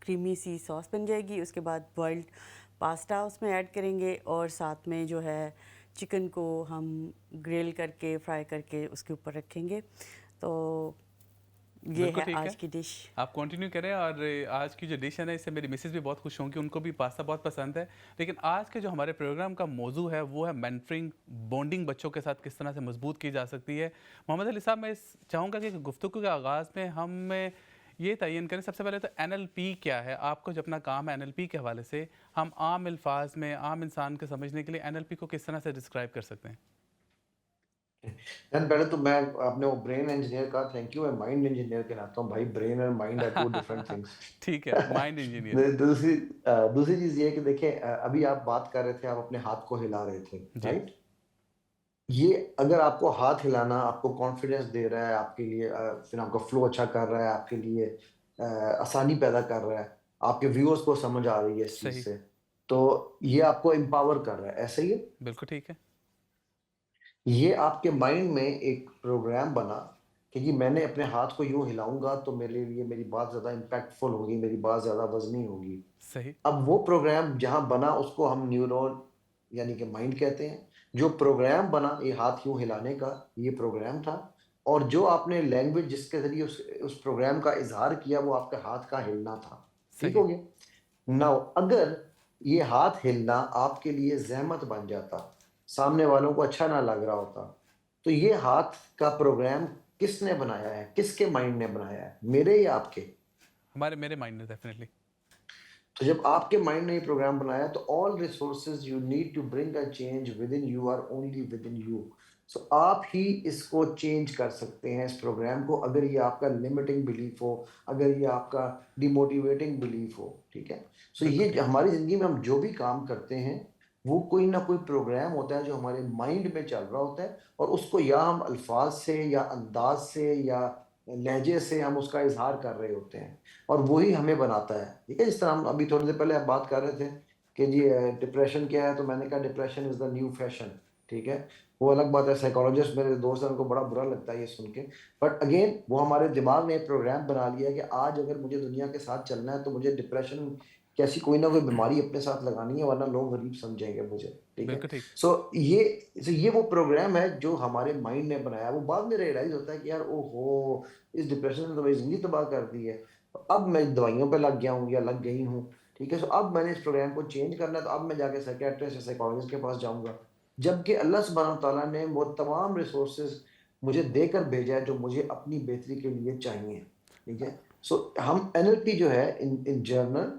کریمی سی ساس بن جائے گی. اس کے بعد بوائلڈ پاستا اس میں ایڈ کریں گے اور ساتھ میں جو ہے چکن کو ہم گریل کر کے فرائی کر کے اس کے اوپر رکھیں گے. تو یہ بالکل ہے ٹھیک ہے. آج کی ڈش. آپ کنٹینیو کریں. اور آج کی جو ڈش ہے نا اس سے میری مسز بھی بہت خوش ہوں گی, ان کو بھی پاستا بہت پسند ہے. لیکن آج کے جو ہمارے پروگرام کا موضوع ہے وہ ہے مینٹرنگ, بانڈنگ بچوں کے ساتھ کس طرح سے مضبوط کی جا سکتی ہے. محمد علی صاحب, میں چاہوں گا کہ گفتگو کے آغاز میں ہم یہ تعین کریں سب سے پہلے تو این ایل پی کیا ہے. آپ کو جو اپنا کام ہے این ایل پی کے حوالے سے ہم عام الفاظ میں عام انسان کے سمجھنے کے لیے این ایل پی کو کس طرح سے ڈسکرائب کر سکتے ہیں؟ پہلے تو میں آپ نے وہ برین انجینئر کہا, تھینک یو. میں مائنڈ انجینئر کہلاتا ہوں بھائی. برین اور mind are two different things. ٹھیک ہے, مائنڈ انجینئر. دوسری چیز یہ ہے کہ دیکھیں, ابھی آپ بات کر رہے تھے, آپ اپنے ہاتھ کو ہلا رہے تھے, جی رائٹ. یہ اگر آپ کو ہاتھ ہلانا آپ کو کانفیڈنس دے رہا ہے, آپ کے لیے پھر آپ کا فلو اچھا کر رہا ہے, آپ کے لیے آسانی پیدا کر رہا ہے, آپ کے ویورز کو سمجھ آ رہی ہے اس صحیح, چیز سے, تو یہ آپ کو امپاور کر رہا ہے. ایسا ہی ہے. بالکل ٹھیک ہے. یہ آپ کے مائنڈ میں ایک پروگرام بنا کہ جی میں نے اپنے ہاتھ کو یوں ہلاؤں گا تو میرے لیے میری بات زیادہ امپیکٹفل ہوگی, میری بات زیادہ وزنی ہوگی. صحیح, اب وہ پروگرام جہاں بنا اس کو ہم نیورون یعنی کہ مائنڈ کہتے ہیں. جو پروگرام بنا یہ ہاتھ یوں ہلانے کا, یہ پروگرام تھا. اور جو آپ نے لینگویج جس کے ذریعے اس پروگرام کا اظہار کیا وہ آپ کا ہاتھ کا ہلنا تھا. ٹھیک صحیح, ہو گیا. ناؤ اگر یہ ہاتھ ہلنا آپ کے لیے زحمت بن جاتا, سامنے والوں کو اچھا نہ لگ رہا ہوتا, تو یہ ہاتھ کا پروگرام کس نے بنایا ہے, کس کے مائنڈ نے بنایا ہے, میرے یا آپ کے؟ میرے مائنڈ میں ڈیفینیٹلی. تو جب آپ کے مائنڈ نے یہ پروگرام بنایا تو all resources you need to bring a change within you are only within you. So آپ ہی اس کو چینج کر سکتے ہیں اس پروگرام کو, اگر یہ آپ کا لمیٹنگ بلیف ہو, اگر یہ آپ کا ڈی موٹیویٹنگ بلیف ہو. ٹھیک ہے. سو بالکل یہ ٹھیک, ہماری زندگی میں ہم جو بھی کام کرتے ہیں وہ کوئی نہ کوئی پروگرام ہوتا ہے جو ہمارے مائنڈ میں چل رہا ہوتا ہے, اور اس کو یا ہم الفاظ سے یا انداز سے یا لہجے سے ہم اس کا اظہار کر رہے ہوتے ہیں, اور وہی ہمیں بناتا ہے. ٹھیک ہے. جس طرح ہم ابھی تھوڑی دیر پہلے آپ بات کر رہے تھے کہ جی ڈپریشن کیا ہے, تو میں نے کہا depression is the new fashion. ٹھیک ہے. وہ الگ بات ہے, سائیکالوجسٹ میرے دوست ہیں ان کو بڑا برا لگتا ہے یہ سن کے, بٹ اگین وہ ہمارے دماغ نے ایک پروگرام بنا لیا کہ آج اگر مجھے دنیا کے ساتھ چلنا ہے تو مجھے ڈپریشن کیسی کوئی نہ کوئی بیماری اپنے ساتھ لگانی ہے, ورنہ لوگ غریب سمجھیں گے مجھے. ٹھیک ہے. بالکل ٹھیک, سو یہ وہ پروگرام ہے جو ہمارے مائنڈ نے بنایا. وہ بعد میں ریئلائز ہوتا ہے کہ یار او ہو, اس ڈپریشن نے تو میری زندگی تباہ کر دی ہے, اب میں دوائیوں پہ لگ گیا ہوں یا لگ گئی ہوں. ٹھیک ہے. سو اب میں نے اس پروگرام کو چینج کرنا ہے, تو اب میں جا کے سائیکیٹرسٹ یا سائیکالوجسٹ کے پاس جاؤں گا, جبکہ اللہ سبحانہ تعالیٰ نے وہ تمام ریسورسز مجھے دے کر بھیجا ہے جو مجھے اپنی بہتری کے لیے چاہیے. ٹھیک ہے. سو ہم این ایل پی جو ہے ان جرنل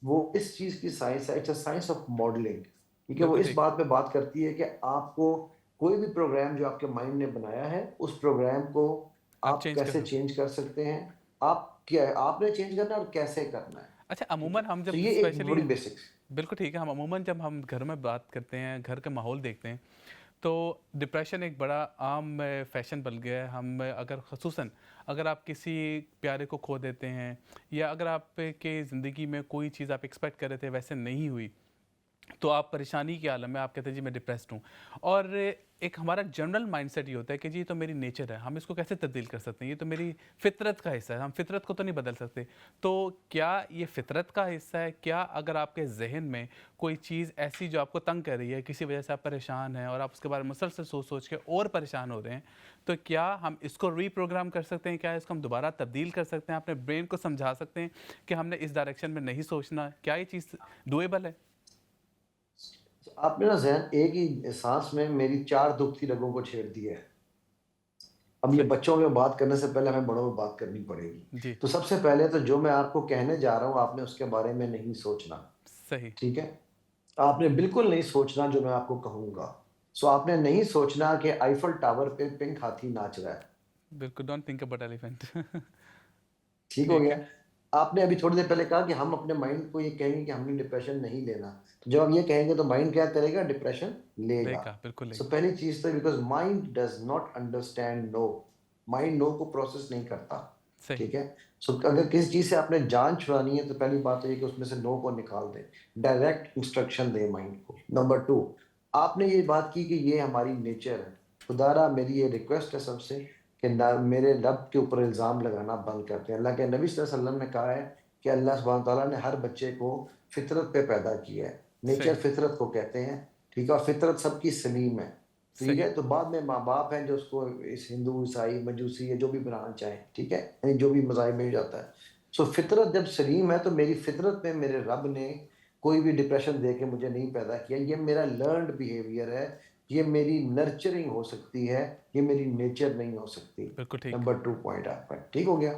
وہ اس چیز کی سائنس ہے, it's a science of modelling. ٹھیک ہے. وہ بالکل اس ٹھیک. بات پہ بات کرتی ہے کہ آپ کو کوئی بھی پروگرام جو آپ کے مائنڈ نے بنایا ہے اس پروگرام کو آپ آپ چینج کر کیسے سکتے. چینج کر سکتے ہیں, آپ کیا ہے آپ نے چینج کرنا ہے اور کیسے کرنا ہے. اچھا, ٹھیک ہے. عموماً ہم تو جب یہ ایک اسپیشلی, بڑی بیسکس. بالکل ٹھیک ہے, ہم عموماً جب ہم گھر میں بات کرتے ہیں, گھر کا ماحول دیکھتے ہیں, تو ڈپریشن ایک بڑا عام فیشن بن گیا ہے. ہم اگر خصوصاً اگر آپ کسی پیارے کو کھو دیتے ہیں, یا اگر آپ کے زندگی میں کوئی چیز آپ ایکسپیکٹ کر رہے تھے ویسے نہیں ہوئی, تو آپ پریشانی کے عالم میں آپ کہتے ہیں جی میں ڈپریسڈ ہوں. اور ایک ہمارا جنرل مائنڈ سیٹ یہ ہوتا ہے کہ جی یہ تو میری نیچر ہے, ہم اس کو کیسے تبدیل کر سکتے ہیں, یہ تو میری فطرت کا حصہ ہے, ہم فطرت کو تو نہیں بدل سکتے. تو کیا یہ فطرت کا حصہ ہے؟ کیا اگر آپ کے ذہن میں کوئی چیز ایسی جو آپ کو تنگ کر رہی ہے, کسی وجہ سے آپ پریشان ہیں اور آپ اس کے بارے میں مسلسل سوچ سوچ کے اور پریشان ہو رہے ہیں, تو کیا ہم اس کو ری پروگرام کر سکتے ہیں؟ کیا اس کو ہم دوبارہ تبدیل کر سکتے ہیں؟ اپنے برین کو سمجھا سکتے ہیں کہ ہم نے اس ڈائریکشن میں نہیں سوچنا؟ کیا یہ چیز ڈویبل ہے؟ آپ نے نا ذہن ایک ہی سانس میں میری 4 دکھتی رگوں کو چھیڑ دیا ہے. اب یہ صحیح, بچوں میں بات کرنے سے پہلے ہمیں بڑوں میں بات کرنی پڑے گی. جی, تو سب سے پہلے تو جو میں آپ کو کہنے جا رہا ہوں آپ نے اس کے بارے میں نہیں سوچنا. صحیح, ٹھیک ہے. آپ نے بالکل نہیں سوچنا جو میں آپ کو کہوں گا. سو آپ نے نہیں سوچنا کہ آئیفل ٹاور پہ پنک ہاتھی ناچ رہا ہے. بالکل, ڈونٹ تھنک اباؤٹ ایلیفینٹ. ٹھیک ہو ٹھیک گیا. ہے, آپ نے ابھی تھوڑی دیر پہلے کہا کہ ہم اپنے مائنڈ کو یہ کہیں گے کہ ہم نے ڈپریشن نہیں لینا. تو جب ہم یہ کہیں گے تو مائنڈ کیا کرے گا؟ ڈپریشن لے لے گا. گا, بالکل لے سو گا. پہلی چیز تو because mind does not understand no. Mind no کو پروسیس نہیں کرتا. صحیح, ٹھیک ہے. سو اگر کسی چیز سے آپ نے جان چھڑانی ہے تو پہلی بات تو یہ کہ اس میں سے نو کو نکال دیں, ڈائریکٹ انسٹرکشن دیں مائنڈ کو. نمبر 2, آپ نے یہ بات کی کہ یہ ہماری نیچر ہے. خدا را میری یہ ریکویسٹ ہے سب سے کہ میرے رب کے اوپر الزام لگانا بند کرتے ہیں. اللہ کے نبی صلی اللہ علیہ وسلم نے کہا ہے کہ اللہ سبحانہ تعالیٰ نے ہر بچے کو فطرت پہ پیدا کیا ہے. نیچر صحیح فطرت کو کہتے ہیں, ٹھیک ہے, اور فطرت سب کی سلیم ہے, ٹھیک صحیح ہے. تو بعد میں ماں باپ ہیں جو اس کو اس ہندو عیسائی مجوسی یا جو بھی بنانا چاہیں, ٹھیک ہے, یعنی جو بھی مذاہب میں جاتا ہے. سو فطرت جب سلیم ہے تو میری فطرت میں میرے رب نے کوئی بھی ڈپریشن دے کے مجھے نہیں پیدا کیا. یہ میرا لرنڈ بیہیویئر ہے, یہ میری نرچرنگ ہو سکتی ہے, یہ میری نیچر نہیں ہو سکتی. بالکل ٹھیک. نمبر 2 پوائنٹ آپ کا ٹھیک ہو گیا.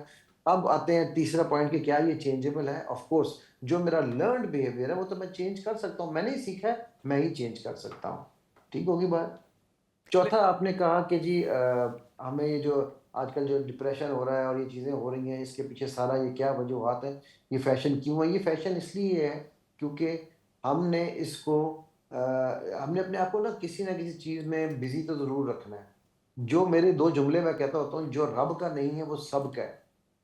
اب آتے ہیں تیسرا پوائنٹ کہ کیا یہ چینجیبل ہے. آف کورس جو میرا لرنڈ بیہیویئر ہے وہ تو میں چینج کر سکتا ہوں, میں نہیں سیکھا ہے, میں ہی چینج کر سکتا ہوں. ٹھیک ہوگی بات. چوتھا آپ نے کہا کہ جی ہمیں یہ جو آج کل جو ڈپریشن ہو رہا ہے اور یہ چیزیں ہو رہی ہیں, اس کے پیچھے سارا یہ کیا وجوہات ہیں, یہ فیشن کیوں ہے. یہ فیشن اس لیے ہے کیونکہ ہم نے اس کو ہم نے اپنے آپ کو نا کسی نہ کسی چیز میں بزی تو ضرور رکھنا ہے. جو میرے 2 جملے میں کہتا ہوتا ہوں, جو رب کا نہیں ہے وہ سب کا ہے.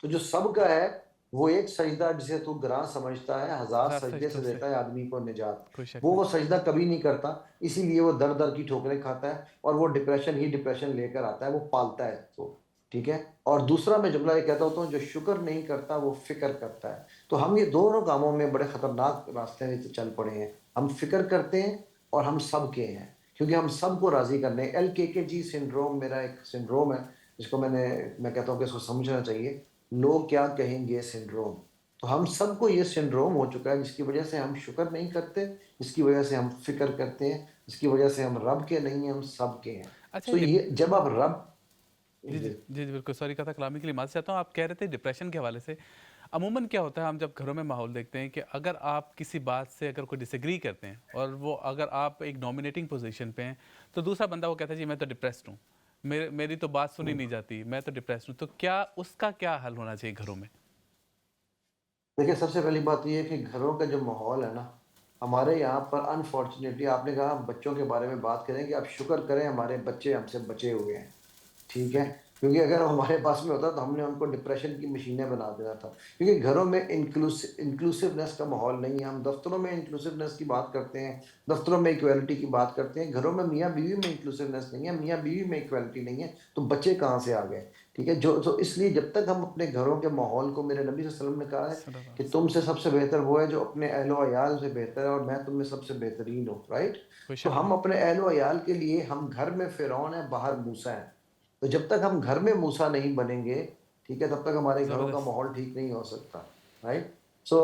تو جو سب کا ہے وہ ایک سجدہ جسے تو گراں سمجھتا ہے 1000 ہزار سجدے سے سجدوں سے دیتا ہے آدمی کو نجات. کوئی شک وہ نہیں. سجدہ کبھی نہیں کرتا, اسی لیے وہ در در کی ٹھوکریں کھاتا ہے اور وہ ڈپریشن ہی ڈپریشن لے کر آتا ہے, وہ پالتا ہے اس کو, ٹھیک ہے. اور دوسرا میں جملہ یہ کہتا ہوتا ہوں, جو شکر نہیں کرتا وہ فکر کرتا ہے. تو ہم یہ دونوں کاموں میں بڑے خطرناک راستے میں چل پڑے ہیں. ہم فکر کرتے ہیں اور ہم سب کے ہیں, کیونکہ ہم سب کو راضی کرنے. LKKG سنڈروم میرا ایک سنڈروم ہے جس کو میں کہتا ہوں کہ اس کو سمجھنا چاہیے. لوگ کیا کہیں گے سنڈروم. تو ہم سب کو یہ سنڈروم ہو چکا ہے, جس کی وجہ سے ہم شکر نہیں کرتے, جس کی وجہ سے ہم فکر کرتے ہیں, جس کی وجہ سے ہم رب کے نہیں ہیں, ہم سب کے ہیں. اچھا سو یہ یہ جب آپ رب جی جی جی جی بالکل, سوری کہا کلامی کے لیے معذرت چاہتا ہوں. آپ کہہ رہے تھے ڈپریشن کے حوالے سے عموماً کیا ہوتا ہے, ہم جب گھروں میں ماحول دیکھتے ہیں کہ اگر آپ کسی بات سے اگر کوئی ڈس ایگری کرتے ہیں اور وہ اگر آپ ایک ڈومینیٹنگ پوزیشن پہ ہیں تو دوسرا بندہ وہ کہتا ہے جی میں تو ڈپریسڈ ہوں, میری تو بات سنی نہیں جاتی, میں تو ڈپریسڈ ہوں. تو کیا اس کا کیا حل ہونا چاہیے گھروں میں؟ دیکھیں, سب سے پہلی بات یہ ہے کہ گھروں کا جو ماحول ہے نا, ہمارے یہاں پر انفارچونیٹلی آپ نے کہا بچوں کے بارے میں بات کریں کہ آپ شکر کریں ہمارے بچے ہم سے بچے ہوئے ہیں, ٹھیک ہے. کیونکہ اگر ہمارے پاس میں ہوتا تو ہم نے ان کو ڈپریشن کی مشینیں بنا دینا تھا. کیونکہ گھروں میں انکلوسیونیس کا ماحول نہیں ہے. ہم دفتروں میں انکلوسیونیس کی بات کرتے ہیں, دفتروں میں ایکویلٹی کی بات کرتے ہیں, گھروں میں میاں بیوی میں انکلوسیونیس نہیں ہے, میاں بیوی میں ایکویلٹی نہیں ہے, تو بچے کہاں سے آ گئے, ٹھیک ہے. تو اس لیے جب تک ہم اپنے گھروں کے ماحول کو, میرے نبی صلی اللہ علیہ وسلم نے کہا ہے صلی اللہ کہ علیہ تم وسلم. سے سب سے بہتر وہ ہے جو اپنے اہل و عیال سے بہتر ہے, اور میں تم میں سب سے بہترین ہوں, رائٹ. کوئی تو شک ہم نہیں. اپنے اہل و عیال کے لیے, ہم گھر میں فرعون ہیں باہر موسیٰ ہیں. تو جب تک ہم گھر میں موسیٰ نہیں بنیں گے, ٹھیک ہے, تب تک ہمارے گھروں کا زبردست. ماحول ٹھیک نہیں ہو سکتا, رائٹ. سو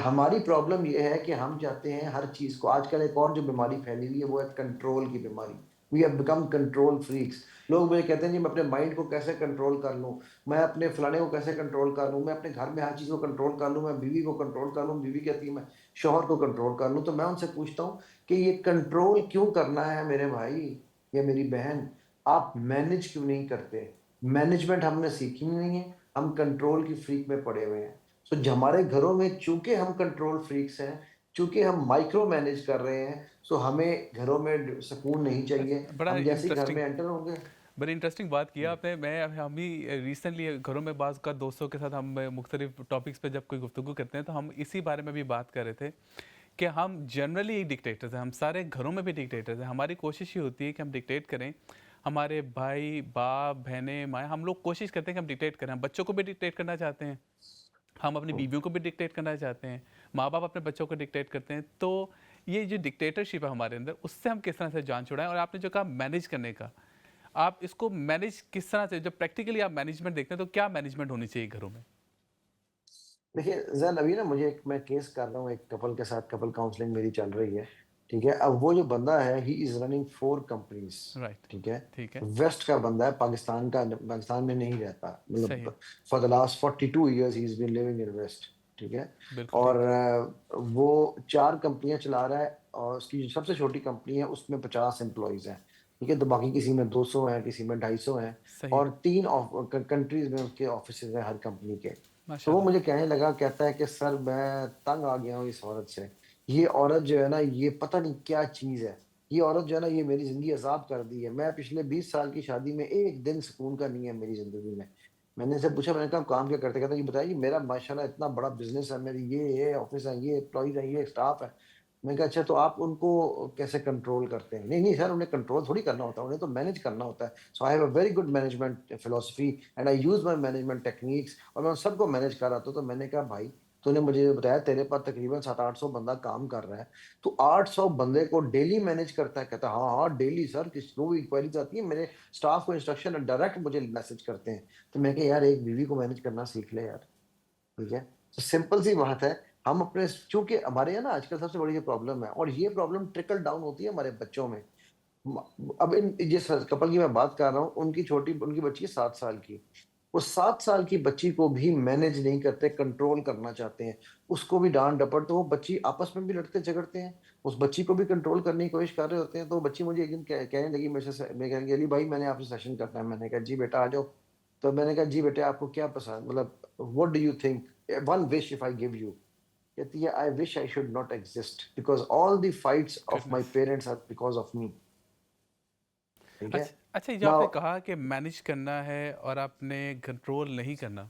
ہماری پرابلم یہ ہے کہ ہم چاہتے ہیں ہر چیز کو, آج کل ایک اور جو بیماری پھیلی ہوئی ہے وہ ہے کنٹرول کی بیماری. We have become control freaks. لوگ مجھے کہتے ہیں جی میں اپنے مائنڈ کو کیسے کنٹرول کر لوں, میں اپنے فلانے کو کیسے کنٹرول کر لوں, میں اپنے گھر میں ہر چیز کو کنٹرول کر لوں, میں بیوی کو کنٹرول کر لوں, بیوی کہتی ہے میں شوہر کو کنٹرول کر لوں. تو میں ان سے پوچھتا ہوں کہ یہ کنٹرول کیوں کرنا ہے میرے بھائی یا میری بہن, آپ مینج کیوں نہیں کرتے. مینجمنٹ ہم نے سیکھی نہیں ہے, ہم کنٹرول کی فریک میں پڑے ہوئے ہیں. سو ہمارے گھروں میں چونکہ ہم کنٹرول فریکس ہیں, چونکہ ہم مائکرو مینج کر رہے ہیں, سو ہمیں گھروں میں سکون نہیں چاہیے. بڑا ہم جیسے ہی گھر انٹرسٹنگ میں انٹر ہوں گے. بڑی انٹرسٹنگ بات کیا آپ نے. ہم بھی ریسنٹلی گھروں میں بعض کا دوستوں کے ساتھ ہم مختلف ٹاپکس پہ جب کوئی گفتگو کرتے ہیں تو ہم اسی بارے میں بھی بات کر رہے تھے کہ ہم جنرلی ایک ڈکٹیٹرز ہیں, ہم سارے گھروں میں بھی ڈکٹیٹرز ہیں. ہماری کوشش یہ ہوتی ہے کہ ہم ڈکٹیٹ کریں, ہمارے بھائی باپ بہنیں مائیں, ہم لوگ کوشش کرتے ہیں کہ ہم ڈکٹیٹ کریں. ہم بچوں کو بھی ڈکٹیٹ کرنا چاہتے ہیں, ہم اپنی بیویوں کو بھی ڈکٹیٹ کرنا چاہتے ہیں, ماں باپ اپنے بچوں کو ڈکٹیٹ کرتے ہیں. تو یہ جو ڈکٹیٹرشپ ہے ہمارے اندر, اس سے ہم کس طرح سے جان چھڑائیں. اور آپ نے جو کہا مینیج کرنے کا, آپ اس کو مینیج کس طرح سے, جب پریکٹیکلی آپ مینجمنٹ دیکھتے ہیں تو کیا مینجمنٹ ہونی چاہیے گھروں میں؟ دیکھیے زین, ابھی نا میں کیس کر رہا ہوں ایک کپل کے ساتھ, کپل کاؤنسلنگ میری چل رہی ہے, ٹھیک ہے. اب وہ جو بندہ ہے ہی از رننگ 4 companies, رائٹ. ٹھیک ہے. ٹھیک ہے. ویسٹ کا بندہ ہے, پاکستان میں نہیں رہتا, مطلب صحیح. For the last 42 years he has been living in west, ٹھیک ہے. بالکل اور ٹھیک. وہ 4 کمپنیاں چلا رہا ہے, اور اس کی جو سب سے چھوٹی کمپنی ہے اس میں 50 امپلائیز ہیں, ٹھیک ہے. تو باقی کسی میں 200 ہیں, کسی میں 250 ہیں, صحیح. اور 3 کنٹریز میں اس کے آفیسز ہیں ہر کمپنی کے. ماشاء تو وہ اللہ. مجھے کہنے لگا, کہتا ہے کہ سر میں تنگ آ گیا ہوں اس عورت سے. یہ عورت جو ہے نا, یہ پتہ نہیں کیا چیز ہے, یہ عورت جو ہے نا یہ میری زندگی عذاب کر دی ہے. میں پچھلے 20 سال کی شادی میں ایک دن سکون کا نہیں ہے میری زندگی میں. میں نے ان سے پوچھا, میں نے کہا کام کیا کرتے, کہتے ہیں یہ بتائیے میرا ماشاءاللہ اتنا بڑا بزنس ہے, میری یہ آفس ہے, یہ امپلائیز ہیں, یہ اسٹاف ہے. میں نے کہا اچھا تو آپ ان کو کیسے کنٹرول کرتے ہیں. نہیں سر, انہیں کنٹرول تھوڑی کرنا ہوتا ہے, انہیں تو مینیج کرنا ہوتا ہے. So I have a very good management philosophy and I use my management techniques, اور میں سب کو مینیج کر رہا تھا. تو میں نے کہا بھائی تو نے مجھے بتایا تیرے پاس تقریباً 700-800 بندہ کام کر رہا ہے، تو 800 بندے کو ڈیلی مینج کرتا ہے؟ کہتا ہے ہاں ہاں ڈیلی سر، کس کو بھی انکوائریز آتی ہے میرے اسٹاف کو انسٹرکشن ڈائریکٹ مجھے میسج کرتے ہیں. تو میں کہ یار ایک بیوی کو مینج کرنا سیکھ لے یار. ٹھیک ہے، تو سمپل سی بات ہے. ہم اپنے چونکہ ہمارے یہاں نا آج کل سب سے بڑی یہ پرابلم ہے، اور یہ پرابلم ٹرکل ڈاؤن ہوتی ہے ہمارے بچوں میں. اب جس کپل کی میں بات کر رہا ہوں، ان کی بچی ہے 7 سال کی. وہ 7 سال کی بچی کو بھی مینج نہیں کرتے، کنٹرول کرنا چاہتے ہیں. اس کو بھی ڈانٹ ڈپٹ، تو وہ بچی آپس میں بھی لڑتے جھگڑتے ہیں. اس بچی کو بھی کنٹرول کرنے کی کوشش کر رہے ہوتے ہیں. تو وہ بچی مجھے ایک دن کہنے لگی میرے سے، میں کہنے لگی علی بھائی میں نے آپ سے سیشن کرنا ہے. میں نے کہا جی بیٹا آ جاؤ. تو میں نے کہا جی بیٹا آپ کو کیا پسند، مطلب what do you think one wish if I give you. کہتی ہے I wish I should not exist because all the fights of my goodness. parents are because of me. ٹھیک ہے. اچھا اچھا، جو آپ Now نے کہا کہ مینیج کرنا ہے اور آپ نے کنٹرول نہیں کرنا،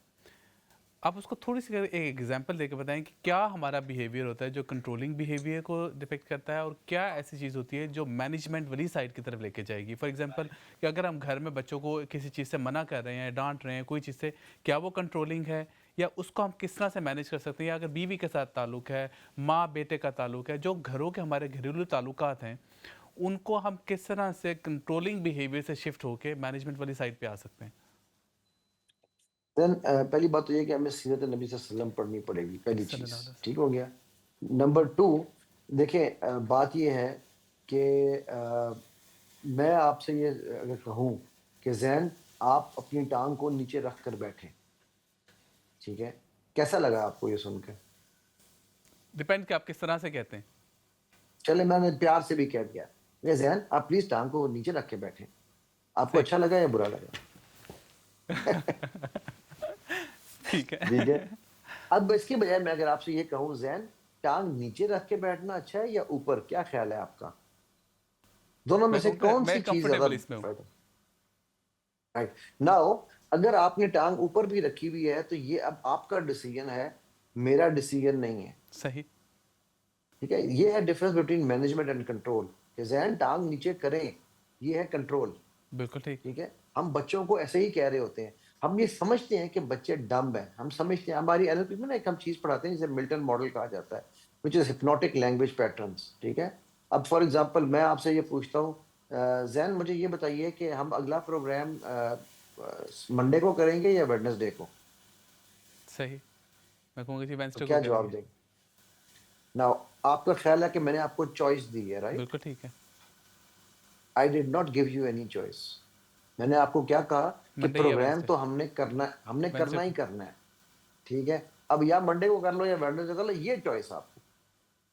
آپ اس کو تھوڑی سی ایک ایگزامپل دے کے بتائیں کہ کیا ہمارا بیہیویئر ہوتا ہے جو کنٹرولنگ بیہیویئر کو ڈپیکٹ کرتا ہے، اور کیا ایسی چیز ہوتی ہے جو مینجمنٹ والی سائڈ کی طرف لے کے جائے گی. فار ایگزامپل کہ اگر ہم گھر میں بچوں کو کسی چیز سے منع کر رہے ہیں، ڈانٹ رہے ہیں کوئی چیز سے، کیا وہ کنٹرولنگ ہے، یا اس کو ہم کس طرح سے مینیج کر سکتے ہیں. یا اگر بیوی کے ساتھ تعلق ہے، ماں بیٹے کا تعلق ہے، جو گھروں کے ہمارے گھریلو تعلقات ہیں، ان کو ہم کس طرح سے کنٹرولنگ بیہیویئر سے شفٹ ہو کے مینجمنٹ والی سائڈ پہ آ سکتے ہیں. دین پہلی بات تو یہ کہ ہمیں سیرت نبی صلی اللہ علیہ وسلم پڑھنی پڑے گی، پہلی صلی چیز. اللہ علیہ وسلم. ٹھیک ہو گیا. نمبر 2، دیکھیں بات یہ ہے کہ میں آپ سے یہ اگر کہوں کہ زین آپ اپنی ٹانگ کو نیچے رکھ کر بیٹھیں، ٹھیک ہے، کیسا لگا آپ کو یہ سن کے؟ ڈپینڈ کہ آپ کس طرح سے کہتے ہیں. چلے میں نے پیار سے بھی کہہ دیا کہ زین آپ پلیز ٹانگ کو نیچے رکھ کے بیٹھیں. آپ کو صحیح. اچھا لگا یا برا لگا؟ ٹھیک ٹھیک ہے. ہے. اب اس کے بجائے میں اگر آپ سے یہ کہوں زین ٹانگ نیچے رکھ کے بیٹھنا اچھا ہے یا اوپر، کیا خیال ہے آپ کا؟ دونوں میں میں سے کہوں کہ کون میں سی چیز زیادہ کمفرٹیبل اس میں ہوں. فائدہ؟ رائٹ ناؤ اگر آپ نے ٹانگ اوپر بھی رکھی ہوئی ہے تو یہ اب آپ کا ڈیسیجن ہے، میرا ڈیسیجن نہیں ہے. صحیح. ٹھیک ہے، یہ ہے difference between management and control. کہ ذہن ٹانگ نیچے کریں، یہ ہے کنٹرول. بالکل ٹھیک. ٹھیک ہے، ہم بچوں کو ایسے ہی کہہ رہے ہوتے ہیں. ہم یہ سمجھتے ہیں کہ بچے ڈمب ہیں، ہم سمجھتے ہیں. ہماری NLP میں نا ایک ہم چیز پڑھاتے ہیں جسے ملٹن ماڈل کہا جاتا ہے، وچ از ہپنوٹک لینگویج پیٹرنس. ٹھیک ہے. اب فار ایگزامپل میں آپ سے یہ پوچھتا ہوں زین مجھے یہ بتائیے کہ ہم اگلا پروگرام منڈے کو کریں گے یا ویڈنسڈے کو؟ صحیح. میں کہوں گا جی تو وینسڈے کو کیا کریں گے. جواب دیں گے؟ نا آپ کا خیال ہے کہ میں نے آپ کو چوائس دی ہے، رائٹ؟ بالکل ٹھیک ہے. I did not give you any choice. میں نے آپ کو کیا کہا کہ منڈے یا پروگرام وینسڈے. تو ہم نے کرنا وینسڈے ہی کو. کرنا ہے. ٹھیک ہے، اب یا منڈے کو کر لو یا ویڈنسڈے کر لو، یہ چوائس آپ کو.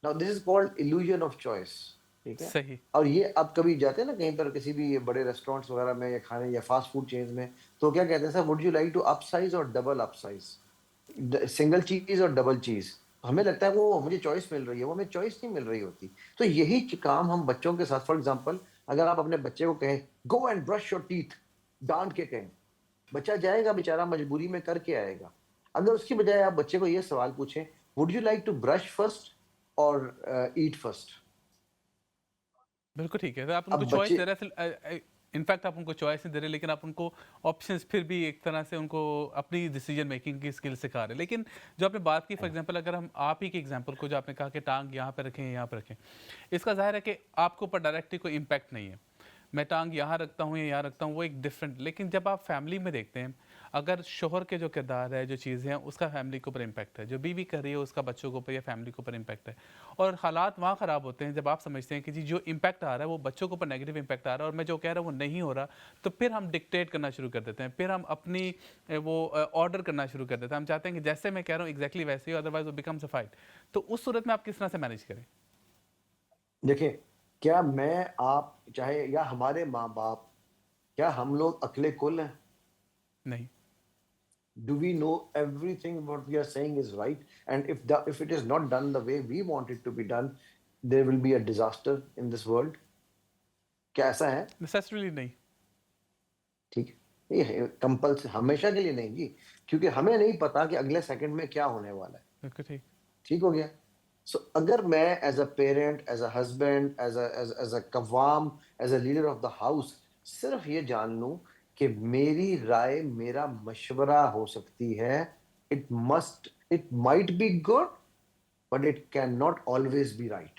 Now this is called illusion of choice. ٹھیک ہے. صحیح. اور یہ اب کبھی جاتے ہیں نا کہیں پر کسی بھی بڑے ریسٹورینٹس وغیرہ میں یا کھانے یا فاسٹ فوڈ چینز میں، تو کیا کہتے ہیں sir would you like to upsize اور double upsize, single cheese اور ڈبل چیز. ہمیں لگتا ہے وہ مجھے چوائس مل رہی ہے، وہ ہمیں چوائس نہیں مل رہی ہوتی. تو یہی کام ہم بچوں کے ساتھ، فار ایگزامپل اگر آپ اپنے بچے کو کہیں go and brush your teeth, ڈانٹ کے کہیں، بچہ جائے گا بیچارہ، مجبوری میں کر کے آئے گا. اگر اس کی بجائے آپ بچے کو یہ سوال پوچھیں would you like to brush first اور ایٹ فرسٹ؟ بالکل ٹھیک ہے. آپ ان کو اب چوائس بچے دے رہے ہیں. انفیکٹ آپ ان کو چوائس نہیں دے رہے، لیکن آپ ان کو آپشنس پھر بھی ایک طرح سے ان کو اپنی ڈیسیجن میکنگ کی اسکل سکھا رہے ہیں. لیکن جو آپ نے بات کی، فار ایگزامپل اگر ہم آپ ہی کی ایگزامپل کو، جو آپ نے کہا کہ ٹانگ یہاں پہ رکھیں یہاں پہ رکھیں، اس کا ظاہر ہے کہ آپ کے اوپر ڈائریکٹلی کوئی امپیکٹ نہیں ہے. میں ٹانگ یہاں رکھتا ہوں یا یہاں رکھتا ہوں، وہ ایک ڈفرینٹ. لیکن جب آپ فیملی میں دیکھتے ہیں، اگر شوہر کے جو کردار ہے، جو چیزیں ہیں، اس کا فیملی کے اوپر امپیکٹ ہے. جو بیوی کر رہی ہے اس کا بچوں کے اوپر یا فیملی کے اوپر امپیکٹ ہے. اور حالات وہاں خراب ہوتے ہیں جب آپ سمجھتے ہیں کہ جی جو امپیکٹ آ رہا ہے وہ بچوں کے اوپر نیگیٹو امپیکٹ آ رہا ہے، اور میں جو کہہ رہا ہوں وہ نہیں ہو رہا. تو پھر ہم ڈکٹیٹ کرنا شروع کر دیتے ہیں، پھر ہم اپنی وہ آرڈر کرنا شروع کر دیتے ہیں. ہم چاہتے ہیں کہ جیسے میں کہہ رہا ہوں ایگزیکٹلی ویسے ہی، ادروائز وہ بیکمز اے فائٹ. تو اس صورت میں آپ کس طرح سے مینیج کریں؟ دیکھیں، کیا میں آپ چاہے یا ہمارے ماں باپ، کیا ہم لوگ عقل کل ہیں؟ نہیں. Do we know everything what we are saying is right? And if it is not done the way we want it to be done, there will be a disaster in this world. کیا ایسا ہے؟ نیسیسریلی نہیں. ٹھیک ہے، یہ compulsory ہمیشہ کے لیے نہیں جی، کیونکہ ہمیں نہیں پتا کہ اگلے سیکنڈ میں کیا ہونے والا ہے. بالکل ٹھیک. ٹھیک ہو گیا. سو اگر میں as a parent, as a husband, as a قوام، as a leader of the house صرف یہ جان لوں کہ میری رائے، میرا مشورہ ہو سکتی ہے، it must It might be good, but it cannot always be right.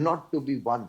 not to be won,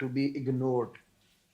to be ignored।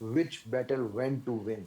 which battle when to win,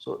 So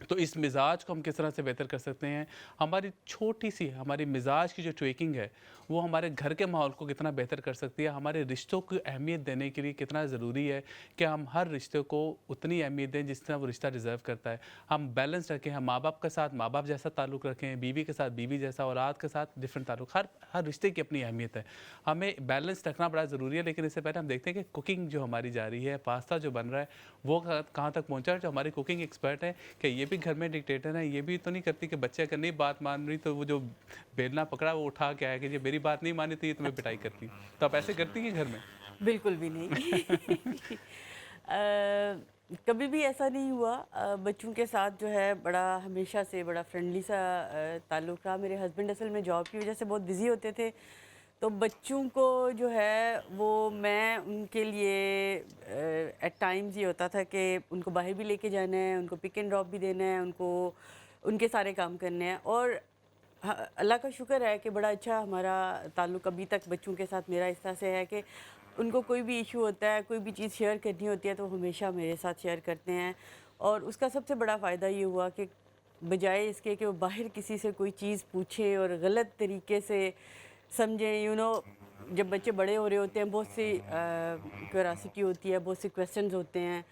تو اس مزاج کو ہم کس طرح سے بہتر کر سکتے ہیں؟ ہماری چھوٹی سی ہماری مزاج کی جو ٹویکنگ ہے وہ ہمارے گھر کے ماحول کو کتنا بہتر کر سکتی ہے، ہمارے رشتوں کو اہمیت دینے کے لیے کتنا ضروری ہے کہ ہم ہر رشتے کو اتنی اہمیت دیں جس طرح وہ رشتہ ڈیزرو کرتا ہے. ہم بیلنس رکھیں، ہم ماں باپ کے ساتھ ماں باپ جیسا تعلق رکھیں، بیوی کے ساتھ بیوی جیسا، اولاد کے ساتھ ڈفرینٹ تعلق. ہر رشتے کی اپنی اہمیت ہے. ہمیں بیلنس رکھنا بڑا ضروری ہے. لیکن اس سے پہلے ہم دیکھتے ہیں کہ کوکنگ جو ہماری جا رہی ہے، پاستا جو بن رہا ہے وہ کہاں تک پہنچا ہے. جو ہماری کوکنگ ایکسپرٹ ہیں کہ یہ بھی گھر میں ڈکٹیٹر ہیں، یہ بھی تو نہیں کرتی کہ بچے اگر نہیں بات مان رہی تو وہ جو بیلنا پکڑا وہ اٹھا کے آیا کہ یہ میری بات نہیں مانی تو یہ تمہیں پٹائی کرتی. تو آپ ایسے کرتی ہیں گھر میں؟ بالکل بھی نہیں. کبھی بھی ایسا نہیں ہوا. بچوں کے ساتھ جو ہے بڑا ہمیشہ سے بڑا فرینڈلی سا تعلق رہا. میرے ہسبینڈ اصل میں جاب کی وجہ سے بہت بزی ہوتے تھے، تو بچوں کو جو ہے وہ میں ان کے لیے ایٹ ٹائمز یہ ہوتا تھا کہ ان کو باہر بھی لے کے جانا ہے، ان کو پک اینڈ ڈراپ بھی دینا ہے، ان کو ان کے سارے کام کرنے ہیں. اور اللہ کا شکر ہے کہ بڑا اچھا ہمارا تعلق ابھی تک بچوں کے ساتھ میرا اس طرح سے ہے کہ ان کو کوئی بھی ایشو ہوتا ہے، کوئی بھی چیز شیئر کرنی ہوتی ہے تو وہ ہمیشہ میرے ساتھ شیئر کرتے ہیں. اور اس کا سب سے بڑا فائدہ یہ ہوا کہ بجائے اس کے کہ وہ باہر کسی سے کوئی چیز پوچھے اور غلط طریقے سے سمجھیں، جب بچے بڑے ہو رہے ہوتے ہیں بہت سی کیوریاسٹی ہوتی ہے، بہت سے کویسچنز ہوتے ہیں.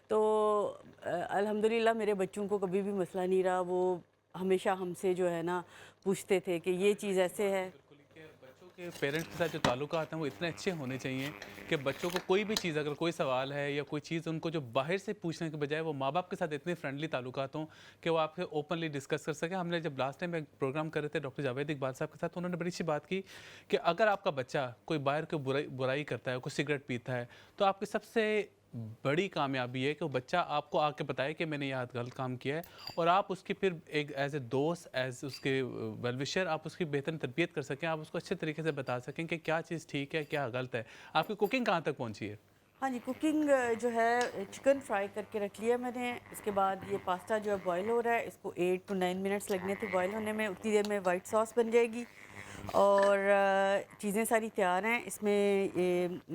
تو الحمدللہ میرے بچوں کو کبھی بھی مسئلہ نہیں رہا. وہ ہمیشہ ہم سے جو ہے نا پوچھتے تھے کہ یہ چیز ایسے ہے. کہ بچوں کے پیرنٹس کے ساتھ جو تعلقات ہیں وہ اتنے اچھے ہونے چاہیے کہ بچوں کو کوئی بھی چیز، اگر کوئی سوال ہے یا کوئی چیز ان کو جو باہر سے پوچھنے کے بجائے وہ ماں باپ کے ساتھ اتنے فرینڈلی تعلقات ہوں کہ وہ آپ سے اوپنلی ڈسکس کر سکیں. ہم نے جب لاسٹ ٹائم ایک پروگرام کر رہے تھے ڈاکٹر جاوید اقبال صاحب کے ساتھ، انہوں نے بڑی اچھی بات کی کہ اگر آپ کا بچہ کوئی باہر کی برائی کرتا ہے، کوئی سگریٹ پیتا ہے، تو آپ کی سب سے بڑی کامیابی ہے کہ وہ بچہ آپ کو آ کے بتائے کہ میں نے یہ غلط کام کیا ہے، اور آپ اس کی پھر ایک ایز اے دوست، ایز اس کے ویل وشر آپ اس کی بہتر تربیت کر سکیں، آپ اس کو اچھے طریقے سے بتا سکیں کہ کیا چیز ٹھیک ہے کیا غلط ہے. آپ کی کوکنگ کہاں تک پہنچی ہے؟ ہاں جی، کوکنگ جو ہے چکن فرائی کر کے رکھ لیا میں نے. اس کے بعد یہ پاستا جو ہے بوائل ہو رہا ہے، اس کو 8 to 9 منٹس لگنے تھے بوائل ہونے میں. اتنی دیر میں وائٹ ساس بن جائے گی اور چیزیں ساری تیار ہیں. اس میں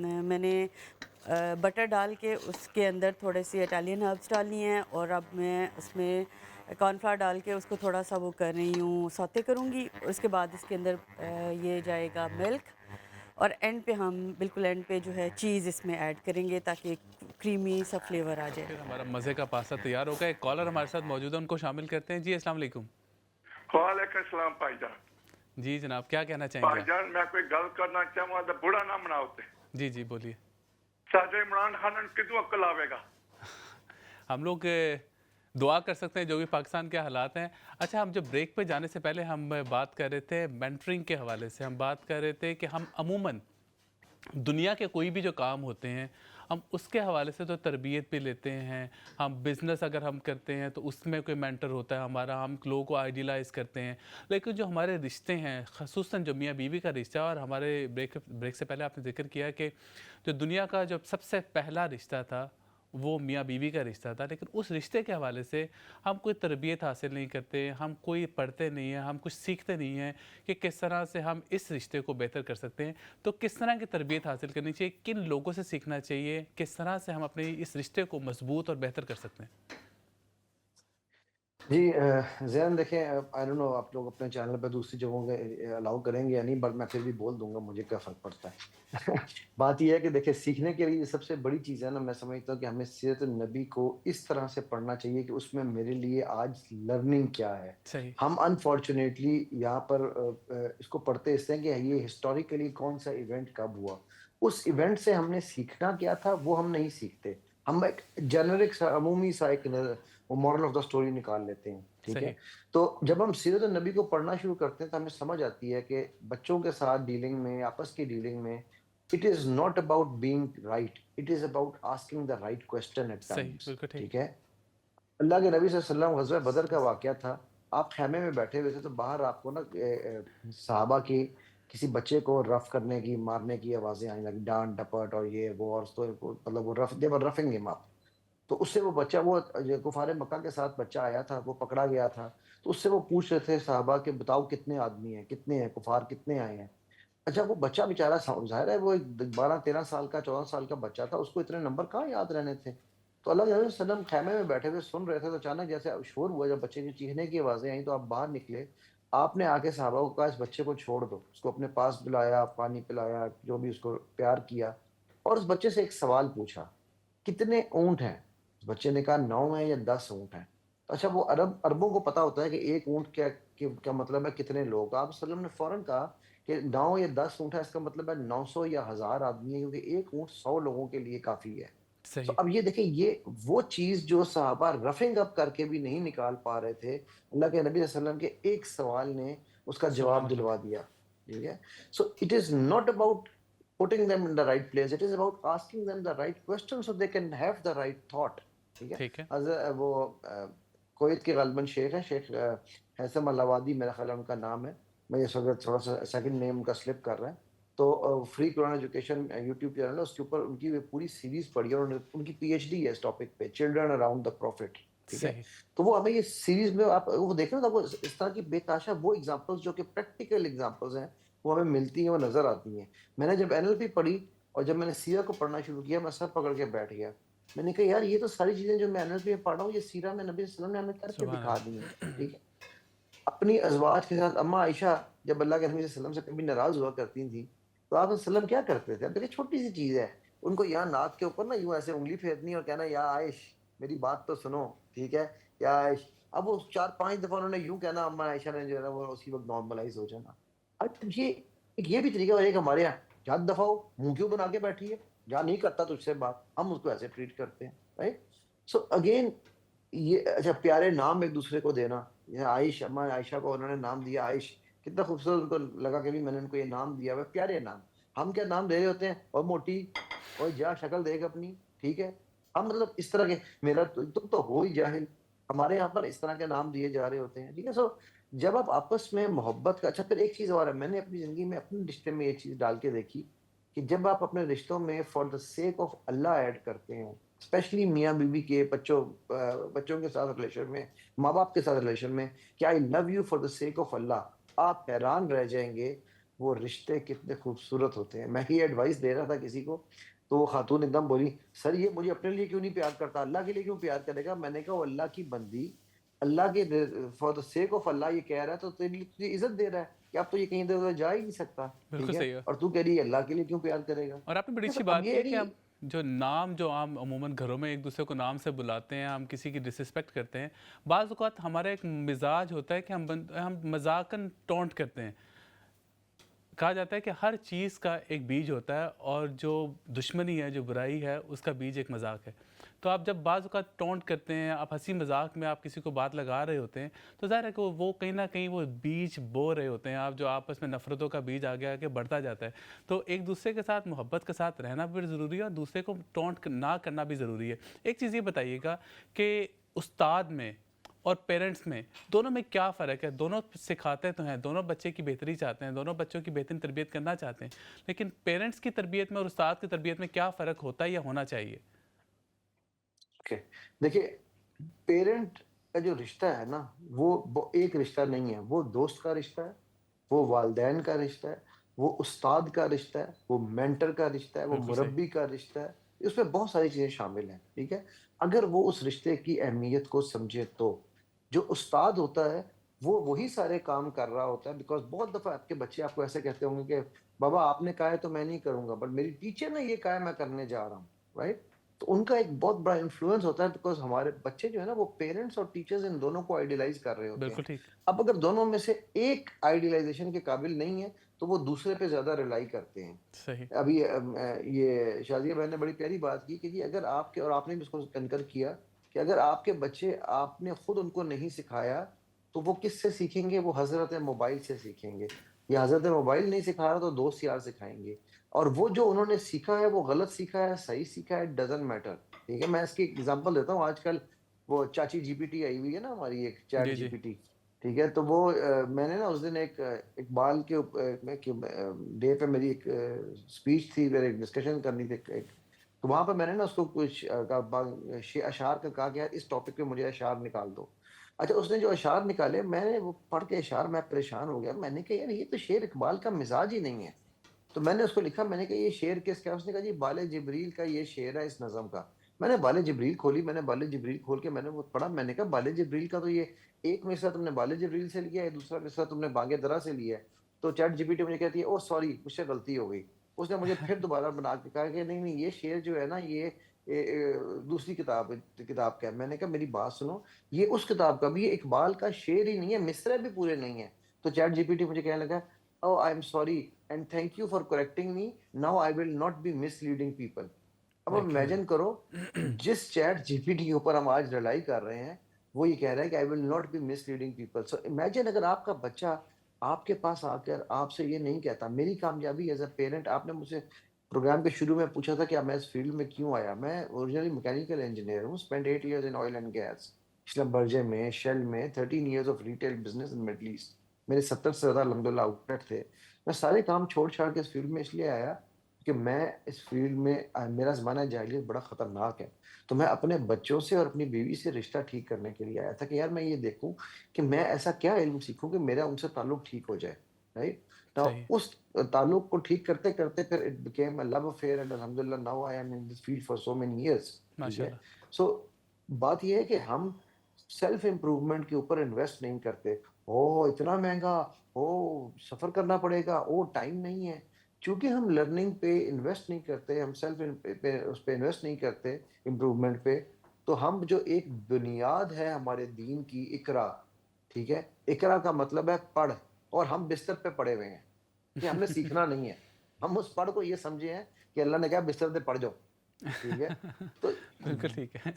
میں نے بٹر ڈال کے اس کے اندر تھوڑے سی اٹالین ہربس ڈالنی ہیں، اور اب میں اس میں کارن فلاور ڈال کے اس کو تھوڑا سا وہ کر رہی ہوں، سوتے کروں گی. اس کے بعد اس کے اندر یہ جائے گا ملک، اور اینڈ پہ ہم بالکل اینڈ پہ جو ہے چیز اس میں ایڈ کریں گے تاکہ ایک کریمی سا فلیور آ جائے. پھر ہمارا مزے کا پاستا تیار ہوگا. ایک کالر ہمارے ساتھ موجود ہے، ان کو شامل کرتے ہیں. جی السلام علیکم. وعلیکم السلام بھائی جان. جی جناب، کیا کہنا چاہیں گے بھائی آپ؟ جان میں کوئی گل کرنا چاہوں تو برا نہ مناؤتے. جی جی بولیے. صدر عمران خان کدوں عقل آئے گا؟ ہم لوگ دعا کر سکتے ہیں جو بھی پاکستان کے حالات ہیں. اچھا، ہم جو بریک پہ جانے سے پہلے ہم بات کر رہے تھے مینٹرنگ کے حوالے سے. ہم بات کر رہے تھے کہ ہم عموماً دنیا کے کوئی بھی جو کام ہوتے ہیں ہم اس کے حوالے سے تو تربیت بھی لیتے ہیں. ہم بزنس اگر ہم کرتے ہیں تو اس میں کوئی مینٹر ہوتا ہے ہمارا، ہم لوگوں کو آئیڈیلائز کرتے ہیں. لیکن جو ہمارے رشتے ہیں، خصوصاً جو میاں بیوی کا رشتہ، اور ہمارے بریک سے پہلے آپ نے ذکر کیا کہ جو دنیا کا جو سب سے پہلا رشتہ تھا وہ میاں بیوی کا رشتہ تھا. لیکن اس رشتے کے حوالے سے ہم کوئی تربیت حاصل نہیں کرتے، ہم کوئی پڑھتے نہیں ہیں، ہم کچھ سیکھتے نہیں ہیں کہ کس طرح سے ہم اس رشتے کو بہتر کر سکتے ہیں. تو کس طرح کی تربیت حاصل کرنی چاہیے، کن لوگوں سے سیکھنا چاہیے، کس طرح سے ہم اپنے اس رشتے کو مضبوط اور بہتر کر سکتے ہیں؟ جی زین دیکھیں، آئی ڈونٹ نو آپ لوگ اپنے چینل پہ دوسری جگہوں کے الاؤ کریں گے یا نہیں، بٹ میں پھر بھی بول دوں گا، مجھے کیا فرق پڑتا ہے. بات یہ ہے کہ دیکھیں سیکھنے کے لیے سب سے بڑی چیز ہے نا، میں سمجھتا ہوں کہ ہمیں سیرت النبی کو اس طرح سے پڑھنا چاہیے کہ اس میں میرے لیے آج لرننگ کیا ہے. صحیح. ہم انفارچونیٹلی یہاں پر اس کو پڑھتے اس طرح کہ یہ ہسٹوریکلی کون سا ایونٹ کب ہوا، اس ایونٹ سے ہم نے سیکھنا کیا تھا وہ ہم نہیں سیکھتے. ہم ایک جنرک سا عمومی سا ایک وہ مورل آف دا سٹوری نکال لیتے ہیں. ٹھیک ہے، صحیح. تو جب ہم سیرت النبی کو پڑھنا شروع کرتے ہیں تو ہمیں سمجھ آتی ہے کہ بچوں کے ساتھ ڈیلنگ میں، آپس کی ڈیلنگ میں، it is not about being right, it is about asking the right question at صحیح، ٹائمس. بالکل ٹھیک. ٹھیک ہے، اللہ کے نبی صلی اللہ علیہ وسلم غزوہ بدر کا واقعہ تھا. آپ خیمے میں بیٹھے ہوئے تھے تو باہر آپ کو نا صحابہ کی کسی بچے کو رف کرنے کی، مارنے کی آوازیں آنے لگی، ڈانٹ ڈپٹ اور یہ وہ، اور مطلب وہ رف، دے ور رفنگ ہم اپ. تو اس سے وہ بچہ، وہ کفار مکہ کے ساتھ بچہ آیا تھا، وہ پکڑا گیا تھا. تو اس سے وہ پوچھ رہے تھے صحابہ کہ بتاؤ کتنے آدمی ہیں، کتنے ہیں کفار، کتنے آئے ہیں. اچھا، وہ بچہ بیچارہ ظاہر ہے وہ 12-13 سال کا، 14 سال کا بچہ تھا، اس کو اتنے نمبر کہاں یاد رہنے تھے. تو اللہ کے نبی صلی اللہ علیہ وسلم خیمے میں بیٹھے ہوئے سن رہے تھے، تو اچانک جیسے شور ہوا، جب بچے کی چیخنے کی آوازیں آئیں تو آپ باہر نکلے. آپ نے آ کے صحابہ کو کہا اس بچے کو چھوڑ دو، اس کو اپنے پاس بلایا، پانی پلایا، جو بھی اس کو پیار کیا، اور اس بچے سے ایک سوال پوچھا، کتنے اونٹ ہیں؟ اس بچے نے کہا 9 ہیں یا 10 اونٹ ہیں. اچھا، وہ عربوں کو پتا ہوتا ہے کہ ایک اونٹ کیا مطلب ہے کتنے لوگ. آپ صلی اللہ علیہ وسلم نے فوراً کہا کہ 9 یا 10 اونٹ ہے، اس کا مطلب ہے 900 یا 1000 آدمی ہے، کیونکہ ایک اونٹ 100 لوگوں کے لیے کافی ہے. تو صحیح. اب یہ دیکھیں، یہ وہ چیز جو صحابہ رفنگ اپ کر کے بھی نہیں نکال پا رہے تھے، اللہ کے نبی صلی اللہ علیہ وسلم کے ایک سوال نے اس کا سبحان جواب اللہ. دلوا دیا. ٹھیک ہے. So it is not about putting them in the right place, it is about asking them the right questions so they can have the right thought. ٹھیک ہے. ٹھیک ہے. وہ کویت کے غالباً شیخ ہیں، شیخ حیثم الہوادی میرا خیال ہے ان کا نام ہے. میں اس وقت تھوڑا سا سیکنڈ نیم ان کا سلپ کر رہا ہے. تو فری قرآن ایجوکیشن یوٹیوب چینل ہے، اس کے اوپر ان کی پوری سیریز پڑھی ہے، اور ان کی پی ایچ ڈی ہے اس ٹاپک پہ، چلڈرن اراؤنڈ دا پروفٹ. ٹھیک ہے. صحیح. تو وہ ہمیں یہ سیریز میں آپ وہ دیکھیں نا، وہ اس طرح کی بے تحاشا وہ ایگزامپلس جو کہ پریکٹیکل ایگزامپلس ہیں، وہ ہمیں ملتی ہیں، وہ نظر آتی ہیں. میں نے جب NLP پڑھی اور جب میں نے سیرہ کو پڑھنا شروع کیا، میں سر پکڑ کے بیٹھ گیا. میں نے کہا یار یہ تو ساری چیزیں جو میں NLP میں پڑھ رہا ہوں، یہ سیرہ میں نبی صلی اللہ علیہ وسلم نے ہمیں کر کے سبحان دکھا اللہ. دی ہیں. ٹھیک ہے. اپنی ازواج کے ساتھ اما عائشہ جب اللہ کے نبی صلی اللہ علیہ وسلم سے کبھی ناراض ہوا کرتی تھیں تو آپ صلی اللہ علیہ وسلم کیا کرتے تھے؟ اب دیکھیں چھوٹی سی چیز ہے، ان کو یہاں ناک کے اوپر نا یوں ایسے انگلی پھیرنی اور کہنا یا عائش میری بات تو سنو. ٹھیک ہے. یا عائش. اب وہ 4-5 دفعہ انہوں نے یوں کہنا، اما عائشہ نے جو ہے نا وہ اسی وقت نارملائز ہو جانا. اب یہ بھی طریقہ ہے کہ ہمارے یہاں جات دفعہ ہو، منہ کیوں بنا کے بیٹھی ہے، جہاں نہیں کرتا تجھ سے بات، ہم اس کو ایسے ٹریٹ کرتے ہیں. رائٹ. سو اگین یہ اچھا پیارے نام ایک دوسرے کو دینا. یہ عائش، اما عائشہ کو انہوں نے نام دیا عائش، کتنا خوبصورت ان کو لگا کہ بھی میں نے ان کو یہ نام دیا ہوا، پیارے نام. ہم کیا نام دے رہے ہوتے ہیں، اور موٹی، اور جا شکل دیکھ اپنی. ٹھیک ہے. ہم مطلب اس طرح کے میرا تم تو ہو ہی جاہل، ہمارے یہاں پر اس طرح کے نام دیے جا رہے ہوتے ہیں. ٹھیک ہے. سو جب آپ آپس میں محبت کا اچھا، پھر ایک چیز اور ہے، میں نے اپنی زندگی میں اپنے رشتے میں یہ چیز ڈال کے دیکھی کہ جب آپ اپنے رشتوں میں فار دا سیک آف اللہ ایڈ کرتے ہیں، اسپیشلی میاں بیوی کے بچوں کے ساتھ ریلیشن میں، ماں باپ کے ساتھ ریلیشن میں، کہ I love you for the sake of اللہ، آپ حیران رہ جائیں گے وہ رشتے کتنے خوبصورت ہوتے ہیں. میں یہ ایڈوائس دے رہا تھا کسی کو، تو وہ خاتون ایک دم بولی سر یہ مجھے اپنے لیے کیوں نہیں پیار کرتا، اللہ کے لیے کیوں پیار کرے گا؟ میں نے کہا وہ اللہ کی بندی، اللہ کے فار دا سیک آف اللہ یہ کہہ رہا ہے تو تیرے لیے تجھے عزت دے رہا ہے کہ اب تو یہ کہیں ادھر جا ہی نہیں سکتا. بالکل ٹھیک ہے. صحیح ہے. اور تو کہہ رہی ہے اللہ کے لیے کیوں پیار کرے گا. اور آپ نے بڑی اچھی اب بات یہ کی ہے کہ ہم جو نام جو عام عموماً گھروں میں ایک دوسرے کو نام سے بلاتے ہیں، ہم کسی کی ڈسرسپیکٹ کرتے ہیں. بعض اوقات ہمارا ایک مزاج ہوتا ہے کہ ہم مذاقاً ٹونٹ کرتے ہیں. کہا جاتا ہے کہ ہر چیز کا ایک بیج ہوتا ہے، اور جو دشمنی ہے، جو برائی ہے، اس کا بیج ایک مذاق ہے. تو آپ جب بعض اوقات ٹونٹ کرتے ہیں، آپ ہنسی مذاق میں آپ کسی کو بات لگا رہے ہوتے ہیں، تو ظاہر ہے کہ وہ کہیں نہ کہیں وہ بیج بو رہے ہوتے ہیں آپ، جو آپس میں نفرتوں کا بیج آگے آگے بڑھتا جاتا ہے. تو ایک دوسرے کے ساتھ محبت کے ساتھ رہنا بھی ضروری ہے، اور دوسرے کو ٹونٹ نہ کرنا بھی ضروری ہے. ایک چیز یہ بتائیے گا کہ استاد میں اور پیرنٹس میں دونوں میں کیا فرق ہے؟ دونوں سکھاتے تو ہیں، دونوں بچے کی بہتری چاہتے ہیں، دونوں بچوں کی بہترین تربیت کرنا چاہتے ہیں، لیکن پیرنٹس کی تربیت میں اور استاد کی تربیت میں کیا فرق ہوتا ہے یا ہونا چاہیے؟ دیکھیے پیرنٹ کا جو رشتہ ہے نا، وہ ایک رشتہ نہیں ہے، وہ دوست کا رشتہ ہے، وہ والدین کا رشتہ ہے، وہ استاد کا رشتہ ہے، وہ مینٹر کا رشتہ ہے، وہ بالکل صحیح. مربی کا رشتہ ہے. اس میں بہت ساری چیزیں شامل ہیں. ٹھیک ہے. اگر وہ اس رشتے کی اہمیت کو سمجھے تو جو استاد ہوتا ہے وہ وہی سارے کام کر رہا ہوتا ہے. بیکاز بہت دفعہ آپ کے بچے آپ کو ایسے کہتے ہوں گے کہ بابا آپ نے کہا ہے تو میں نہیں کروں گا، بٹ میری ٹیچر نے یہ کہا ہے میں کرنے جا رہا ہوں. رائٹ. تو ان کا ایک بہت بڑا انفلوئنس ہوتا ہے، بیکاز ہمارے بچے جو ہے نا وہ پیرنٹس اور ٹیچرز ان دونوں کو آئیڈیلائز کر رہے ہوتے ہیں. بالکل ٹھیک. اب اگر دونوں میں سے ایک آئیڈیلائزیشن کے قابل نہیں ہے تو وہ دوسرے پہ زیادہ ریلائی کرتے ہیں. صحیح. ابھی یہ شازیہ بہن نے بڑی پیاری بات کی کہ جی اگر آپ کے، اور آپ نے بھی اس کو کنکر کیا کہ اگر آپ کے بچے آپ نے خود ان کو نہیں سکھایا تو وہ کس سے سیکھیں گے؟ وہ حضرت موبائل سے سیکھیں گے. یا حضرت موبائل نہیں سکھا رہا تو دوست یار سکھائیں گے. اور وہ جو انہوں نے سیکھا ہے وہ غلط سیکھا ہے صحیح سیکھا ہے، ڈزنٹ میٹر. ٹھیک ہے. میں اس کی ایگزامپل دیتا ہوں. آج کل وہ چاچی جی پی ٹی آئی ہوئی ہے نا ہماری، ایک چیٹ جی جی جی. P T. ٹھیک ہے. تو وہ میں نے نا اس دن ایک اقبال کے ڈے پہ میری ایک اسپیچ تھی، میرے ایک ڈسکشن کرنی تھی تو وہاں پہ میں نے نا اس کو کچھ اشعار کا کہا کہ اس ٹاپک پہ مجھے اشعار نکال دو. اچھا اس نے جو اشعار نکالے میں نے وہ پڑھ کے اشعار میں پریشان ہو گیا. میں نے کہا یار یہ تو شعر اقبال کا مزاج ہی نہیں ہے. تو میں نے اس کو لکھا، میں نے کہا یہ شعر کس کا؟ اس نے کہا جی بال جبریل کا یہ شعر ہے اس نظم کا. میں نے بال جبریل کھولی, میں نے بال جبریل کھول کے میں نے وہ پڑھا, میں نے کہا بال جبریل کا تو یہ ایک مصرع تم نے بال جبریل سے لیا ہے, دوسرا مصرع تم نے بانگ درا سے لیا ہے. تو چیٹ جی پی ٹی مجھے کہتی ہے او سوری مجھ سے غلطی ہو گئی. اس نے مجھے پھر دوبارہ بنا کے کہا کہ نہیں نہیں یہ شعر جو ہے نا یہ دوسری کتاب کا ہے. میں نے کہا میری بات سنو, یہ اس کتاب کا بھی, یہ اقبال کا شعر ہی نہیں ہے, مصرع بھی پورے نہیں ہیں. تو چیٹ جی پی ٹی مجھے کہنے لگا oh I am sorry and thank you for correcting me, now I will not be misleading people. اب دیکھیں امیجن کرو جس چیٹ جی پی ٹی کے اوپر ہم آج لڑائی کر رہے ہیں وہ یہ کہہ رہا ہے کہ I will not be misleading people. So imagine اگر آپ کا بچہ آپ کے پاس آ کر آپ سے یہ نہیں کہتا. میری کامیابی ایز اے پیرنٹ, آپ نے مجھ سے پروگرام کے شروع میں پوچھا تھا کہ میں اس فیلڈ میں کیوں آیا. میں اوریجنلی میکینیکل انجینئر ہوں, spend 8 years in oil and gas, Borouge میں, شیل میں, 13 years of retail business in Middle East. میرے 70 سے زیادہ الحمدللہ آؤٹ لیٹ تھے. میں سارے کام چھوڑ چھاڑ کے اس فیلڈ میں اس لیے آیا کہ میں اس فیلڈ میں, میرا زمانہ جاہلیت بڑا خطرناک ہے. تو میں اپنے بچوں سے اور اپنی بیوی سے رشتہ ٹھیک کرنے کے لیے آیا تھا کہ یار میں یہ دیکھوں کہ میں ایسا کیا علم سیکھوں کہ میرا ان سے تعلق ٹھیک ہو جائے. رائٹ نا, صحیح اس تعلق کو ٹھیک کرتے کرتے پھر it became a love affair and الحمدللہ now I am in this field for so many years. ٹھیک ماشاء ہے. اللہ. سو بات یہ ہے کہ ہم سیلف امپروومنٹ کے اوپر انویسٹ نہیں کرتے. او اتنا مہنگا, او سفر کرنا پڑے گا, او ٹائم نہیں ہے. چونکہ ہم لرننگ پہ انویسٹ نہیں کرتے, ہم سیلف اس پہ انویسٹ نہیں کرتے امپروومنٹ پہ, تو ہم جو ایک بنیاد ہے ہمارے دین کی, اقرا, ٹھیک ہے, اقرا کا مطلب ہے پڑھ, اور ہم بستر پہ پڑے ہوئے ہیں کہ ہم نے سیکھنا نہیں ہے. ہم اس پڑھ کو یہ سمجھے ہیں کہ اللہ نے کہا بستر پہ پڑھ جاؤ. ٹھیک ہے. تو بالکل ٹھیک ہے.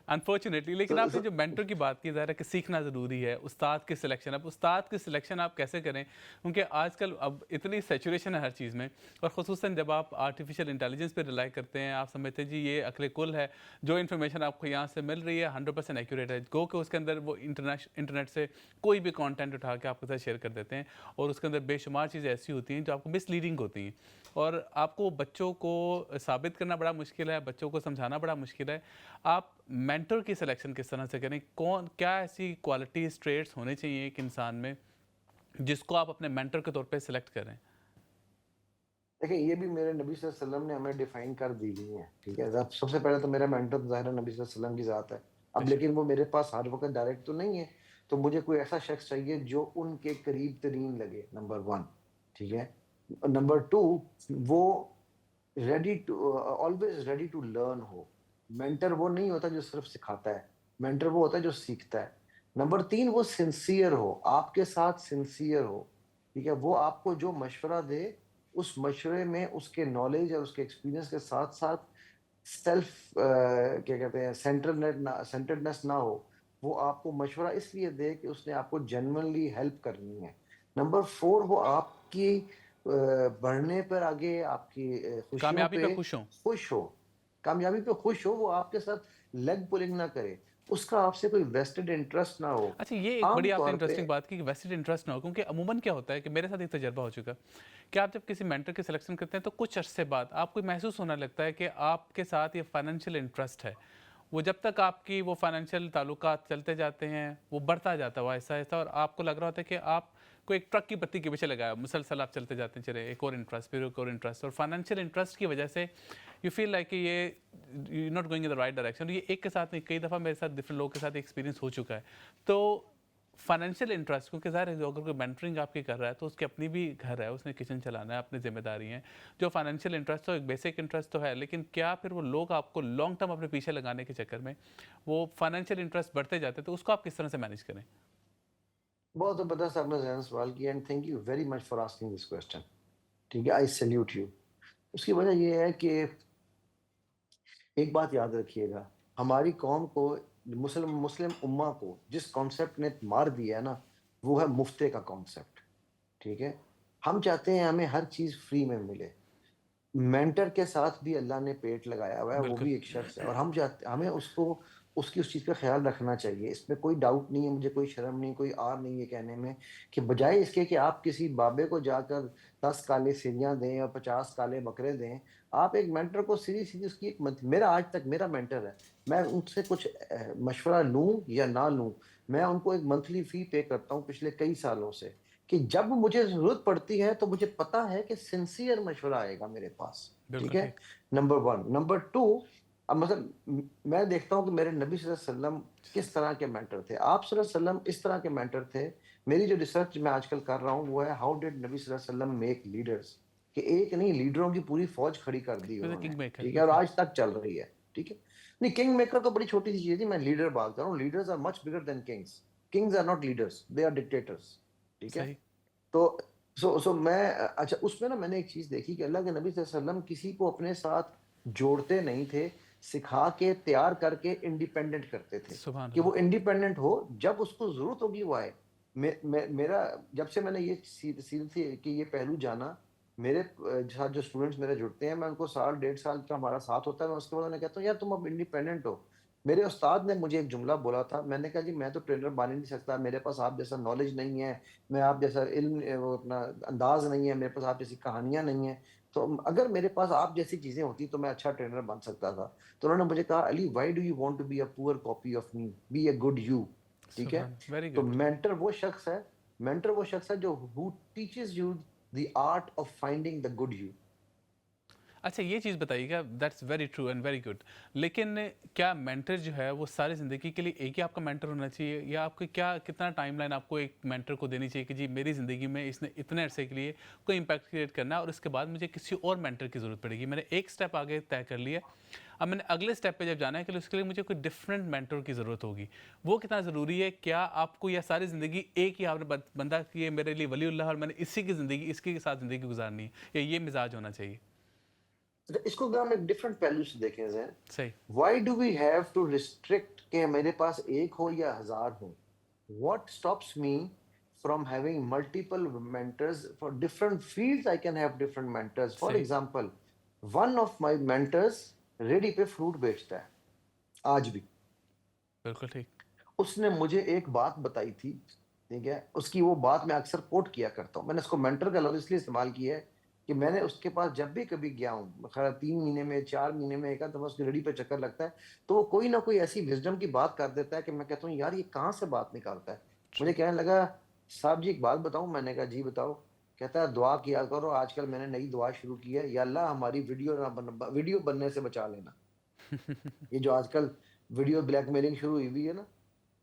انفارچونیٹلی لیکن آپ نے جو مینٹر کی بات کی, ظاہر ہے کہ سیکھنا ضروری ہے. استاد کی سلیکشن, اب استاد کی سلیکشن آپ کیسے کریں, کیونکہ آج کل اب اتنی سیچوریشن ہے ہر چیز میں, اور خصوصاً جب آپ آرٹیفیشیل انٹیلیجنس پہ ریلائی کرتے ہیں, آپ سمجھتے ہیں جی یہ عقل کل ہے, جو انفارمیشن آپ کو یہاں سے مل رہی ہے 100% ایکوریٹ ہے, گو کہ اس کے اندر وہ انٹرنیٹ سے کوئی بھی کانٹینٹ اٹھا کے آپ کے ساتھ شیئر کر دیتے ہیں, اور اس کے اندر بے شمار چیزیں ایسی ہوتی ہیں جو آپ کو مس لیڈنگ ہوتی ہیں, اور آپ کو بچوں کو ثابت کرنا بڑا مشکل ہے, بچوں کو سمجھانا بڑا مشکل ہے. آپ مینٹر کی سلیکشن کس طرح سے کریں, کیا ایسی کوالٹیز, ٹریٹس ہونے چاہیے ایک انسان میں جس کو آپ اپنے مینٹر کے طور پہ سلیکٹ کریں؟ دیکھیں یہ بھی میرے نبی صلی اللہ علیہ وسلم نے ہمیں ڈیفائن کر دی ہوئی ہے. ٹھیک ہے. سب سے پہلے تو میرا مینٹر ظاہر نبی صلی اللہ علیہ وسلم کی ذات ہے. بے اب شک. لیکن وہ میرے پاس ہر وقت ڈائریکٹ تو نہیں ہے, تو مجھے کوئی ایسا شخص چاہیے جو ان کے قریب ترین لگے, نمبر 1. ٹھیک ہے. نمبر 2, وہ ready to always ready to learn ہو. مینٹر وہ نہیں ہوتا جو صرف سکھاتا ہے, مینٹر وہ ہوتا ہے جو سیکھتا ہے. نمبر 3, وہ سنسیئر ہو, آپ کے ساتھ سنسیئر ہو. ٹھیک ہے. وہ آپ کو جو مشورہ دے اس مشورے میں اس کے نالج اور اس کے ایکسپیرینس کے ساتھ ساتھ سیلف کیا کہتے ہیں سینٹرڈنس نہ ہو. وہ آپ کو مشورہ اس لیے دے کہ اس نے آپ کو جنرلی ہیلپ کرنی ہے. نمبر 4, وہ آپ کی بڑھنے پر آگے, آپ کی خوشیوں کامیابی پہ پہ خوش ہوں. خوش ہو, کامیابی پہ خوش ہو. وہ آپ کے ساتھ لیگ پولنگ نہ کرے, اس کا آپ سے کوئی ویسٹڈ انٹرسٹ نہ ہو. اچھا, یہ ایک عام بڑی آپ نے طور پہ انٹرسٹنگ بات کی کہ ویسٹڈ انٹرسٹ نہ ہو, کیونکہ عموماً کیا ہوتا ہے کہ میرے ساتھ ایک تجربہ ہو چکا کہ آپ جب کسی مینٹر کی سلیکشن کرتے ہیں تو کچھ عرصے بعد آپ کو محسوس ہونے لگتا ہے کہ آپ کے ساتھ یہ فائنینشیل انٹرسٹ ہے. وہ جب تک آپ کی وہ فائنینشیل تعلقات چلتے جاتے ہیں وہ بڑھتا جاتا ہے وہ ایسا ایسا, اور آپ کو لگ رہا ہوتا ہے کہ آپ کو ایک ٹرک کی بتی کے پیچھے لگایا, مسلسل آپ چلتے جاتے ہیں, چلے ایک اور انٹرسٹ, پھر ایک اور انٹرسٹ, اور فائنینشیل انٹرسٹ کی وجہ سے یو فیل لائک کہ یہ you not going in the right direction. یہ ایک کے ساتھ نہیں, کئی دفعہ میرے ساتھ ڈفرنٹ لوگوں کے ساتھ ایکسپیرینس ہو چکا ہے. تو فائنینشیل انٹرسٹ, کیونکہ ظاہر ہے اگر کوئی مینٹرنگ آپ کی کر رہا ہے تو اس کی اپنی بھی گھر ہے, اس نے کچن چلانا ہے, اپنی ذمہ داری ہیں. جو فائنینشیل انٹرسٹ تو ایک بیسک انٹرسٹ تو ہے, لیکن کیا پھر وہ لوگ آپ کو لانگ ٹرم اپنے پیچھے لگانے کے چکر میں وہ فائنینشیل انٹرسٹ بڑھتے جاتے ہیں, تو اس کو آپ کس طرح سے مینیج کریں؟ بہت زبردست آپ نے ذہن سوال کیا, and thank you very much for asking this question. ٹھیک ہے. آئی سیلیوٹ یو. اس کی وجہ یہ ہے کہ ایک بات یاد رکھیے گا, ہماری قوم کو, مسلم امہ کو جس کانسیپٹ نے مار دیا ہے نا, وہ ہے مفتے کا کانسیپٹ. ٹھیک ہے. ہم چاہتے ہیں ہمیں ہر چیز فری میں ملے. مینٹر کے ساتھ بھی اللہ نے پیٹ لگایا ہوا ہے, وہ بالکل. بھی ایک شخص ہے, اور ہمیں اس چیز کا خیال رکھنا چاہیے. اس میں کوئی ڈاؤٹ نہیں ہے, مجھے کوئی شرم نہیں, کوئی آر نہیں ہے کہنے میں کہ بجائے اس کے کہ آپ کسی بابے کو جا کر 10 کالے سیریاں دیں اور 50 کالے بکرے دیں, آپ ایک مینٹر کو سیدھی اس کی ایک میرا آج تک میرا مینٹر ہے, میں ان سے کچھ مشورہ لوں یا نہ لوں, میں ان کو ایک منتھلی فی پے کرتا ہوں پچھلے کئی سالوں سے, کہ جب مجھے ضرورت پڑتی ہے تو مجھے پتا ہے کہ سنسیئر مشورہ آئے گا میرے پاس. بالکل ٹھیک ہے. ٹھیک. نمبر 1. نمبر 2, اب مثلا میں دیکھتا ہوں کہ میرے نبی صلی اللہ علیہ وسلم کس طرح کے مینٹر تھے, آپ صلی اللہ علیہ وسلم اس طرح کے مینٹر تھے. میری جو ریسرچ میں آج کل کر رہا ہوں وہ ہے ہاؤ ڈیڈ نبی صلی اللہ علیہ وسلم میک لیڈرز, کہ ایک نہیں لیڈروں کی پوری فوج کھڑی کر دی انہوں نے, کنگ میکر. ٹھیک ہے, اور آج تک چل رہی ہے. ٹھیک ہے, نہیں کنگ میکر تو بڑی چھوٹی سی چیز تھی, میں لیڈر بات کر رہا ہوں. Leaders are much bigger than kings. Kings are not leaders, they are dictators. ٹھیک ہے, صحیح. تو سو میں اچھا اس میں نا میں نے ایک چیز دیکھی کہ اللہ کے نبی صلی اللہ علیہ وسلم کسی کو اپنے ساتھ جوڑتے نہیں تھے, سکھا کے تیار کر کے انڈیپینڈنٹ کرتے تھے سبحان کہ وہ اللہ. انڈیپینڈنٹ ہو, جب اس کو ضرورت ہوگی وہ آئے. میرا جب سے میں نے یہ سیدھی تھی کہ یہ پہلو جانا, میرے ساتھ جو اسٹوڈنٹس میرے جڑتے ہیں, میں ان کو سال 1.5 سال کا ہمارا ساتھ ہوتا ہے, میں اس کے بعد انہیں کہتا ہوں یار تم اب انڈیپینڈنٹ ہو. میرے استاد نے مجھے ایک جملہ بولا تھا, میں نے کہا جی میں تو ٹرینر بن ہی نہیں سکتا, میرے پاس آپ جیسا نالج نہیں ہے, میں آپ جیسا علم وہ اپنا انداز نہیں ہے, میرے پاس آپ جیسی کہانیاں نہیں ہیں, تو اگر میرے پاس آپ جیسی چیزیں ہوتی تو میں اچھا ٹرینر بن سکتا تھا. تو انہوں نے مجھے کہا Ali why do you want to be a poor copy of me, be a good you. ٹھیک ہے, سبحان, ویری تو گڈ. مینٹر وہ شخص ہے, مینٹر وہ شخص ہے جو who teaches you the art of finding the good you. اچھا یہ چیز بتائیے گا, that's very true and very good, لیکن کیا مینٹر جو ہے وہ ساری زندگی کے لیے ایک ہی آپ کا مینٹر ہونا چاہیے, یا آپ کو کیا کتنا ٹائم لائن آپ کو ایک مینٹر کو دینی چاہیے کہ جی میری زندگی میں اس نے اتنے عرصے کے لیے کوئی امپیکٹ کریٹ کرنا ہے اور اس کے بعد مجھے کسی اور مینٹر کی ضرورت پڑے گی, میں نے ایک سٹیپ آگے طے کر لیا, اب میں نے اگلے سٹیپ پہ جب جانا ہے کہ اس کے لیے مجھے کوئی ڈفرینٹ مینٹر کی ضرورت ہوگی, وہ کتنا ضروری ہے؟ کیا آپ کو یہ ساری زندگی ایک ہی آپ نے بندہ کہ یہ میرے لیے ولی اللہ اور میں نے اسی کی زندگی اس کے ساتھ زندگی گزارنی ہے, یا یہ مزاج ہونا چاہیے؟ اس کو اگر ہم ایک ڈفرنٹ پہلو سے دیکھیں زین, صحیح. Why do we have to restrict کہ میرے پاس ایک ہو یا 1000 ہو؟ What stops me from having multiple mentors for different fields, I can have different mentors. For صحیح. Example one of my mentors ریڈی پہ فروٹ بیچتا ہے آج بھی. بالکل ٹھیک. اس نے مجھے ایک بات بتائی تھی, ٹھیک ہے, اس کی وہ بات میں اکثر کوٹ کیا کرتا ہوں. میں نے اس کو مینٹر کا لفظ اس لیے استعمال کیا ہے کہ میں نے اس کے پاس جب بھی کبھی گیا ہوں, خیر 3 مہینے میں 4 مہینے میں ایک دفعہ اس کی ریڈی پہ چکر لگتا ہے, تو وہ کوئی نہ کوئی ایسی وزڈم کی بات کر دیتا ہے کہ میں کہتا ہوں یار یہ کہاں سے بات نکالتا ہے. مجھے کہنے لگا صاحب جی ایک بات بتاؤں, میں نے کہا جی بتاؤ. کہتا ہے دعا کیا کرو, آج کل میں نے نئی دعا شروع کی ہے, یا اللہ ہماری ویڈیو بننے سے بچا لینا. یہ جو آج کل ویڈیو بلیک میلنگ شروع ہوئی ہے نا,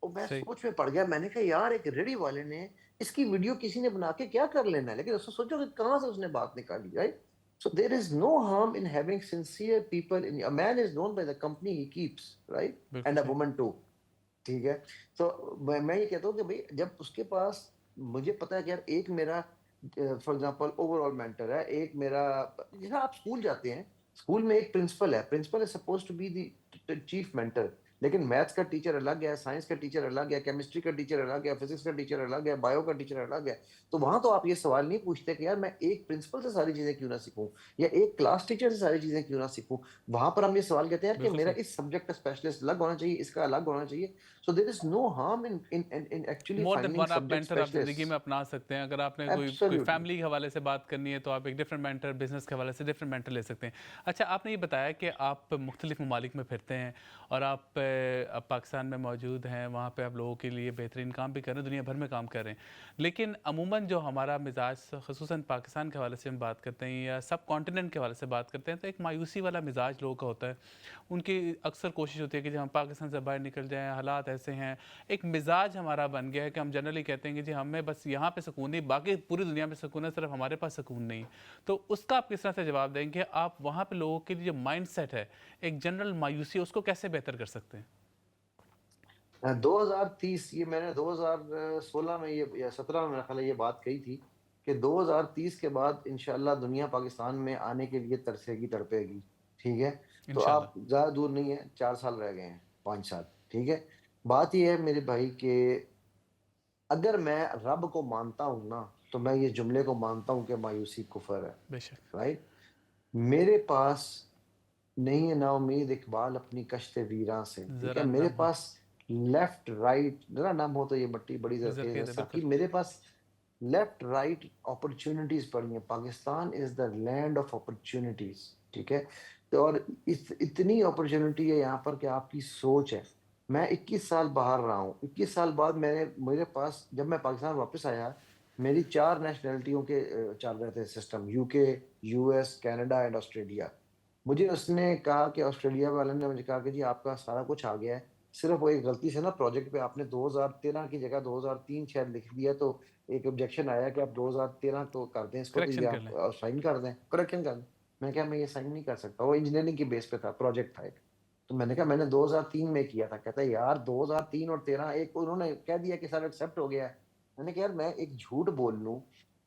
اور میں صحیح. سوچ میں پڑ گیا, میں نے کہا یار ایک ریڈی والے نے اس کی ویڈیو کسی نے بنا کے کیا کر لینا ہے, لیکن اس کو سوچو کہ کہاں سے اس نے بات نکالی, right. So there is no harm in having sincere people in a man is known by the company he keeps, right, بالکل and a صحیح. woman too. ٹھیک ہے, تو میں یہ کہتا ہوں کہ بھائی جب اس کے پاس مجھے پتا ہے کہ یار ایک میرا for example over all mentor ہے, ایک میرا جیسے آپ اسکول جاتے ہیں, اسکول میں ایک پرنسپل ہے, principal is suppose to be the chief mentor, لیکن میتھس کا ٹیچر الگ ہے, سائنس کا ٹیچر الگ ہے, کیمسٹری کا ٹیچر الگ ہے, فزکس کا ٹیچر الگ ہے, بایو کا ٹیچر الگ ہے. تو وہاں تو آپ یہ سوال نہیں پوچھتے کہ یار میں ایک پرنسپل سے ساری چیزیں کیوں نہ سیکھوں, یا ایک کلاس ٹیچر سے ساری چیزیں کیوں نہ سیکھوں. وہاں پر ہم یہ سوال کہتے ہیں کہ بالکل میرا صحیح. اس سبجیکٹ کا اسپیشلسٹ الگ ہونا چاہیے, اس کا الگ ہونا چاہیے. So there is no harm in actually more than finding one آپ سبجیکٹ مینٹر آپ زندگی اسپیشلسٹ. میں اپنا سکتے ہیں. اگر آپ نے کوئی ایبسلیوٹلی. فیملی کے حوالے سے بات کرنی ہے تو آپ ایک ڈفرینٹ مینٹر, بزنس کے حوالے سے ڈفرینٹ مینٹر لے سکتے ہیں. اچھا آپ نے یہ بتایا کہ آپ مختلف ممالک میں پھرتے ہیں اور آپ پاکستان میں موجود ہیں, وہاں پہ آپ لوگوں کے لیے بہترین کام بھی کر رہے ہیں, دنیا بھر میں کام کر رہے ہیں, لیکن عموماً جو ہمارا مزاج خصوصاً پاکستان کے حوالے سے ہم بات کرتے ہیں یا سب کانٹیننٹ کے حوالے سے بات کرتے ہیں تو ایک مایوسی والا مزاج لوگوں کا ہوتا ہے. ان کی اکثر کوشش ہوتی ہے کہ جب ہم پاکستان سے باہر نکل جائیں, حالات ایسے ہیں, ایک مزاج ہمارا بن گیا ہے کہ ہم جنرلی کہتے ہیں کہ جی ہمیں بس یہاں پہ سکون نہیں, باقی پوری دنیا میں سکون ہے, صرف ہمارے پاس سکون نہیں. تو اس کا آپ کس طرح سے جواب دیں گے؟ آپ وہاں پہ لوگوں کے لیے جو مائنڈ سیٹ ہے ایک جنرل مایوسی, اس کو کیسے بہتر کر سکتے ہیں؟ 2030 یہ میں نے 2016 میں یا 17 میں میرا خیال ہے یہ بات کہی تھی کہ 2030 کے بعد انشاءاللہ دنیا پاکستان میں آنے کے لیے ترسے گی, تڑپے گی. ٹھیک ہے, تو انشاءاللہ. آپ زیادہ دور نہیں ہیں, 4 سال رہ گئے ہیں, 5 سال. ٹھیک ہے, بات یہ ہے میرے بھائی کہ اگر میں رب کو مانتا ہوں نا تو میں یہ جملے کو مانتا ہوں کہ مایوسی کفر ہے, بے شک. رائٹ. میرے پاس نہیں ہے نا امید اقبال اپنی کشت ویراں سے. ٹھیک ہے, ذرا میرے نم ہو پاس لیفٹ رائٹ, ذرا نم ہو تو یہ مٹی بڑی زرخیز ہے زرخیز ہے. بالکل. ساقی, میرے پاس لیفٹ رائٹ اپرچونٹیز پڑی ہیں. پاکستان از دا لینڈ آف اپرچونٹیز. ٹھیک ہے, تو اور اتنی اپرچونٹی ہے یہاں پر کہ آپ کی سوچ ہے. میں 21 سال باہر رہا ہوں, 21 سال بعد میرے پاس جب میں پاکستان واپس آیا, میری 4 نیشنلٹیوں کے چل رہے تھے سسٹم, یو کے, U S, Canada and Australia. مجھے اس نے کہا کہ آسٹریلیا والے نے مجھے کہا کہ جی آپ کا سارا کچھ آ گیا ہے، صرف وہ ایک غلطی سے نا پروجیکٹ پہ آپ نے 2013 کی جگہ 2003 شاید لکھ دیا، تو ایک آبجیکشن آیا کہ آپ 2013 کو کر دیں اس کو، تو یہ کریکشن کر لیں. آپ سائن کر دیں، کریکشن کر دیں. میں کہا میں یہ سائن نہیں کر سکتا، وہ انجینئرنگ کی بیس پہ تھا، پروجیکٹ تھا ایک. تو میں نے کہا میں نے 2003 میں کیا تھا. کہتا ہے یار 2003 اور 13 ایک انہوں نے کہہ دیا کہ سر ایکسیپٹ ہو گیا ہے. میں نے کہا یار میں ایک جھوٹ بول لوں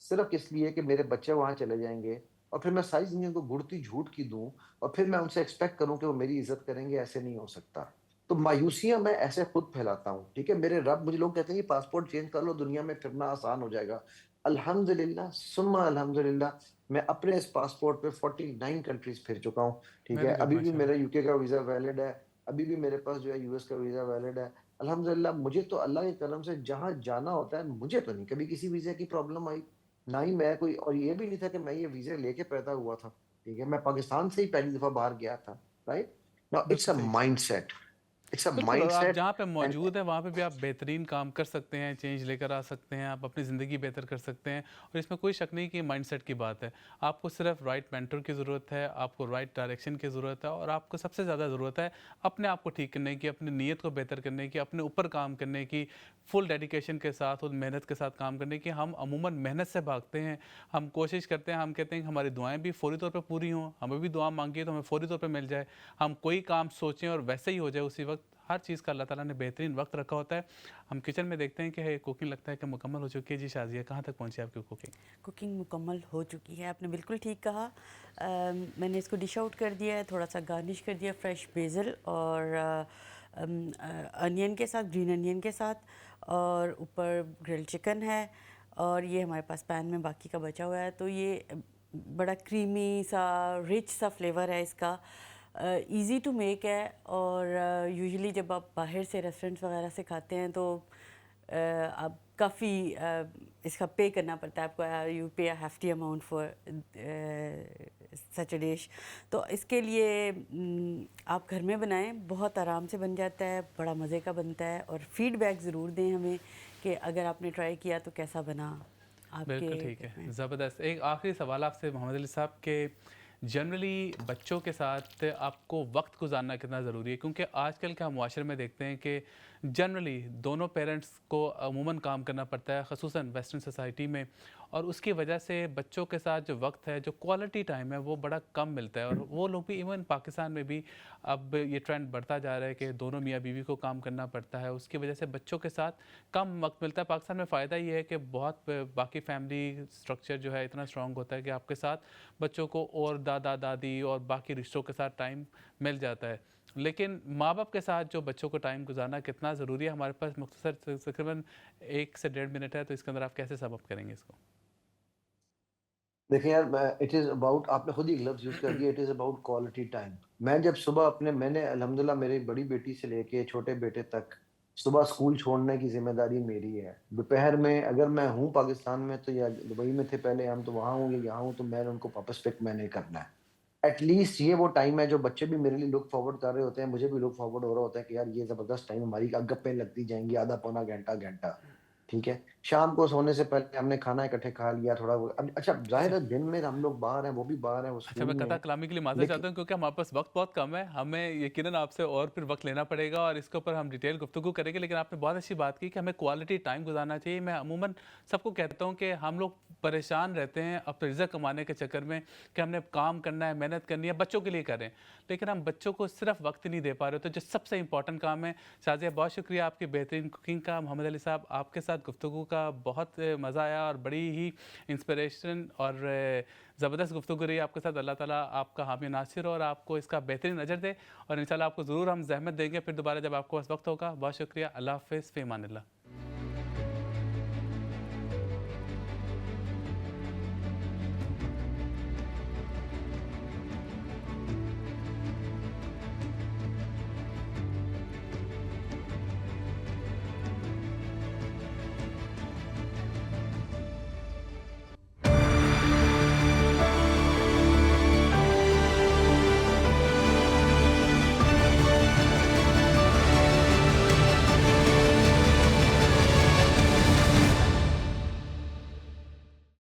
صرف اس لیے کہ میرے بچے وہاں چلے جائیں گے، اور پھر میں ساری زندگی کو گڑتی جھوٹ کی دوں، اور پھر میں ان سے ایکسپیکٹ کروں کہ وہ میری عزت کریں گے، ایسے نہیں ہو سکتا. تو مایوسیاں میں ایسے خود پھیلاتا ہوں. ٹھیک ہے میرے رب، مجھے لوگ کہتے ہیں کہ پاسپورٹ چینج کر لو دنیا میں پھرنا آسان ہو جائے گا. الحمدللہ ثم الحمدللہ میں اپنے اس پاسپورٹ پہ 49 کنٹریز پھر چکا ہوں. ٹھیک ہے ویری گڈ ابھی بھی ماشاء میرا اللہ. یو کے کا ویزا ویلڈ ہے، ابھی بھی میرے پاس جو ہے یو ایس کا ویزا ویلڈ ہے. الحمدللہ مجھے تو اللہ کے کرم سے جہاں جانا ہوتا ہے مجھے تو نہیں کبھی کسی ویزا کی پرابلم آئی، نہ ہی میں کوئی، اور یہ بھی نہیں تھا کہ میں یہ ویزا لے کے پیدا ہوا تھا. ٹھیک ہے میں پاکستان سے ہی پہلی دفعہ باہر گیا تھا. رائٹ ناؤ اٹس بالکل اے صحیح. مائنڈ سیٹ، اٹس اے بالکل، اور مائنڈ آپ سیٹ. جہاں پہ موجود ہیں وہاں پہ بھی آپ بہترین کام کر سکتے ہیں، چینج لے کر آ سکتے ہیں، آپ اپنی زندگی بہتر کر سکتے ہیں. اور اس میں کوئی شک نہیں کہ مائنڈ سیٹ کی بات ہے. آپ کو صرف رائٹ مینٹر کی ضرورت ہے، آپ کو رائٹ ڈائریکشن کی ضرورت ہے، اور آپ کو سب سے زیادہ ضرورت ہے اپنے آپ کو ٹھیک کرنے کی، اپنی نیت کو بہتر کرنے کی، اپنے اوپر کام کرنے کی، فل ڈیڈیکیشن کے ساتھ اور محنت کے ساتھ کام کرنے کی. ہم عموماً محنت سے بھاگتے ہیں، ہم کوشش کرتے ہیں، ہم کہتے ہیں کہ ہماری دعائیں بھی فوری طور پہ پوری ہوں، ہمیں بھی دعا مانگیے تو ہمیں فوری طور پہ مل جائے، ہم کوئی کام سوچیں اور ویسے ہی ہو جائے اسی وقت. ہر چیز کا اللہ تعالیٰ نے بہترین وقت رکھا ہوتا ہے. ہم کچن میں دیکھتے ہیں کہ کوکنگ لگتا ہے کہ مکمل ہو چکی ہے. جی شازیہ کہاں تک پہنچی آپ کی کوکنگ؟ کوکنگ مکمل ہو چکی ہے، آپ نے بالکل ٹھیک کہا. میں نے اس کو ڈش آؤٹ کر دیا ہے، تھوڑا سا گارنش کر دیا فریش بیزل اور انین کے ساتھ، گرین انین کے ساتھ، اور اوپر گرل چکن ہے، اور یہ ہمارے پاس پین میں باقی کا بچا ہوا ہے. تو یہ بڑا کریمی سا رچ سا فلیور ہے اس کا، ایزی ٹو میک ہے. اور یوزلی جب آپ باہر سے ریسٹورنٹس وغیرہ سے کھاتے ہیں تو آپ کافی اس کا پے کرنا پڑتا ہے آپ کو، you pay a hefty amount for such a dish. تو اس کے لیے آپ گھر میں بنائیں، بہت آرام سے بن جاتا ہے، بڑا مزے کا بنتا ہے. اور فیڈ بیک ضرور دیں ہمیں کہ اگر آپ نے ٹرائی کیا تو کیسا بنا آپ کے بالکل ٹھیک گھر ہے، میں. زبردست. ایک آخری سوال آپ سے محمد علی صاحب کہ جنرلی بچوں کے ساتھ آپ کو وقت گزارنا کتنا ضروری ہے؟ کیونکہ آج کل کے ہم معاشرے میں دیکھتے ہیں کہ جنرلی دونوں پیرنٹس کو عموماً کام کرنا پڑتا ہے، خصوصاً ویسٹرن سوسائٹی میں، اور اس کی وجہ سے بچوں کے ساتھ جو وقت ہے، جو کوالٹی ٹائم ہے، وہ بڑا کم ملتا ہے. اور وہ لوگ بھی ایون پاکستان میں بھی اب یہ ٹرینڈ بڑھتا جا رہا ہے کہ دونوں میاں بیوی کو کام کرنا پڑتا ہے، اس کی وجہ سے بچوں کے ساتھ کم وقت ملتا ہے. پاکستان میں فائدہ یہ ہے کہ بہت باقی فیملی سٹرکچر جو ہے اتنا اسٹرانگ ہوتا ہے کہ آپ کے ساتھ بچوں کو اور دادا دادی اور باقی رشتوں کے ساتھ ٹائم مل جاتا ہے. لیکن ماں باپ کے ساتھ جو بچوں کو ٹائم گزارنا کتنا ضروری ہے؟ ہمارے پاس مختصر تقریباً 1 سے 1.5 منٹ ہے، تو اس کے اندر آپ کیسے سم اپ کریں گے اس کو؟ دیکھیں یار اٹ از اباؤٹ، آپ نے خود ہی لفظ یوز کر دیا، it is about quality time. میں جب صبح میں نے الحمدللہ میری بڑی بیٹی سے لے کے چھوٹے بیٹے تک صبح اسکول چھوڑنے کی ذمہ داری میری ہے. دوپہر میں اگر میں ہوں پاکستان میں تو، یا دبئی میں تھے پہلے ہم، تو وہاں ہوں یا یہاں ہوں، تو میں نے ان کو واپس پک میں نے کرنا ہے. ایٹ لیسٹ یہ وہ ٹائم ہے جو بچے بھی میرے لیے لک فارورڈ کر رہے ہوتے ہیں، مجھے بھی لک فارورڈ ہو رہا ہوتا ہے کہ یار یہ زبردست ٹائم ہماری گپیں لگتی جائیں گی، آدھا پونا گھنٹہ. ٹھیک ہے شام کو سونے سے پہلے ہم نے کھانا اکٹھے کھا لیا تھوڑا. اچھا ظاہر اچھا ہے دن میں ہم لوگ باہر ہیں، وہ بھی باہر ہیں، وہ اچھا، اسکول میں میں قطع ہیں. کلامی کے لیے معذرت لیکن چاہتا ہوں کیونکہ ہمارے پاس وقت بہت کم ہے. ہمیں یقیناً آپ سے اور پھر وقت لینا پڑے گا اور اس کے اوپر ہم ڈیٹیل گفتگو کریں گے. لیکن آپ نے بہت اچھی بات کی کہ ہمیں کوالٹی ٹائم گزارنا چاہیے. میں عموماً سب کو کہتا ہوں کہ ہم لوگ پریشان رہتے ہیں اپنے رزق کمانے کے چکر میں کہ ہم نے کام کرنا ہے، محنت کرنی ہے، بچوں کے لیے کریں، لیکن ہم بچوں کو صرف وقت نہیں دے پا رہے. تو جو سب سے امپورٹنٹ کام ہے. شازیہ بہت شکریہ آپ کی بہترین کوکنگ کا. محمد علی صاحب آپ کے ساتھ گفتگو کا بہت مزہ آیا اور بڑی ہی انسپریشن اور زبردست گفتگو رہی آپ کے ساتھ. اللہ تعالیٰ آپ کا حامی ناصر اور آپ کو اس کا بہترین اجر دے، اور انشاءاللہ آپ کو ضرور ہم زحمت دیں گے پھر دوبارہ جب آپ کو وقت ہوگا. بہت شکریہ. اللہ حافظ، فی امان اللہ.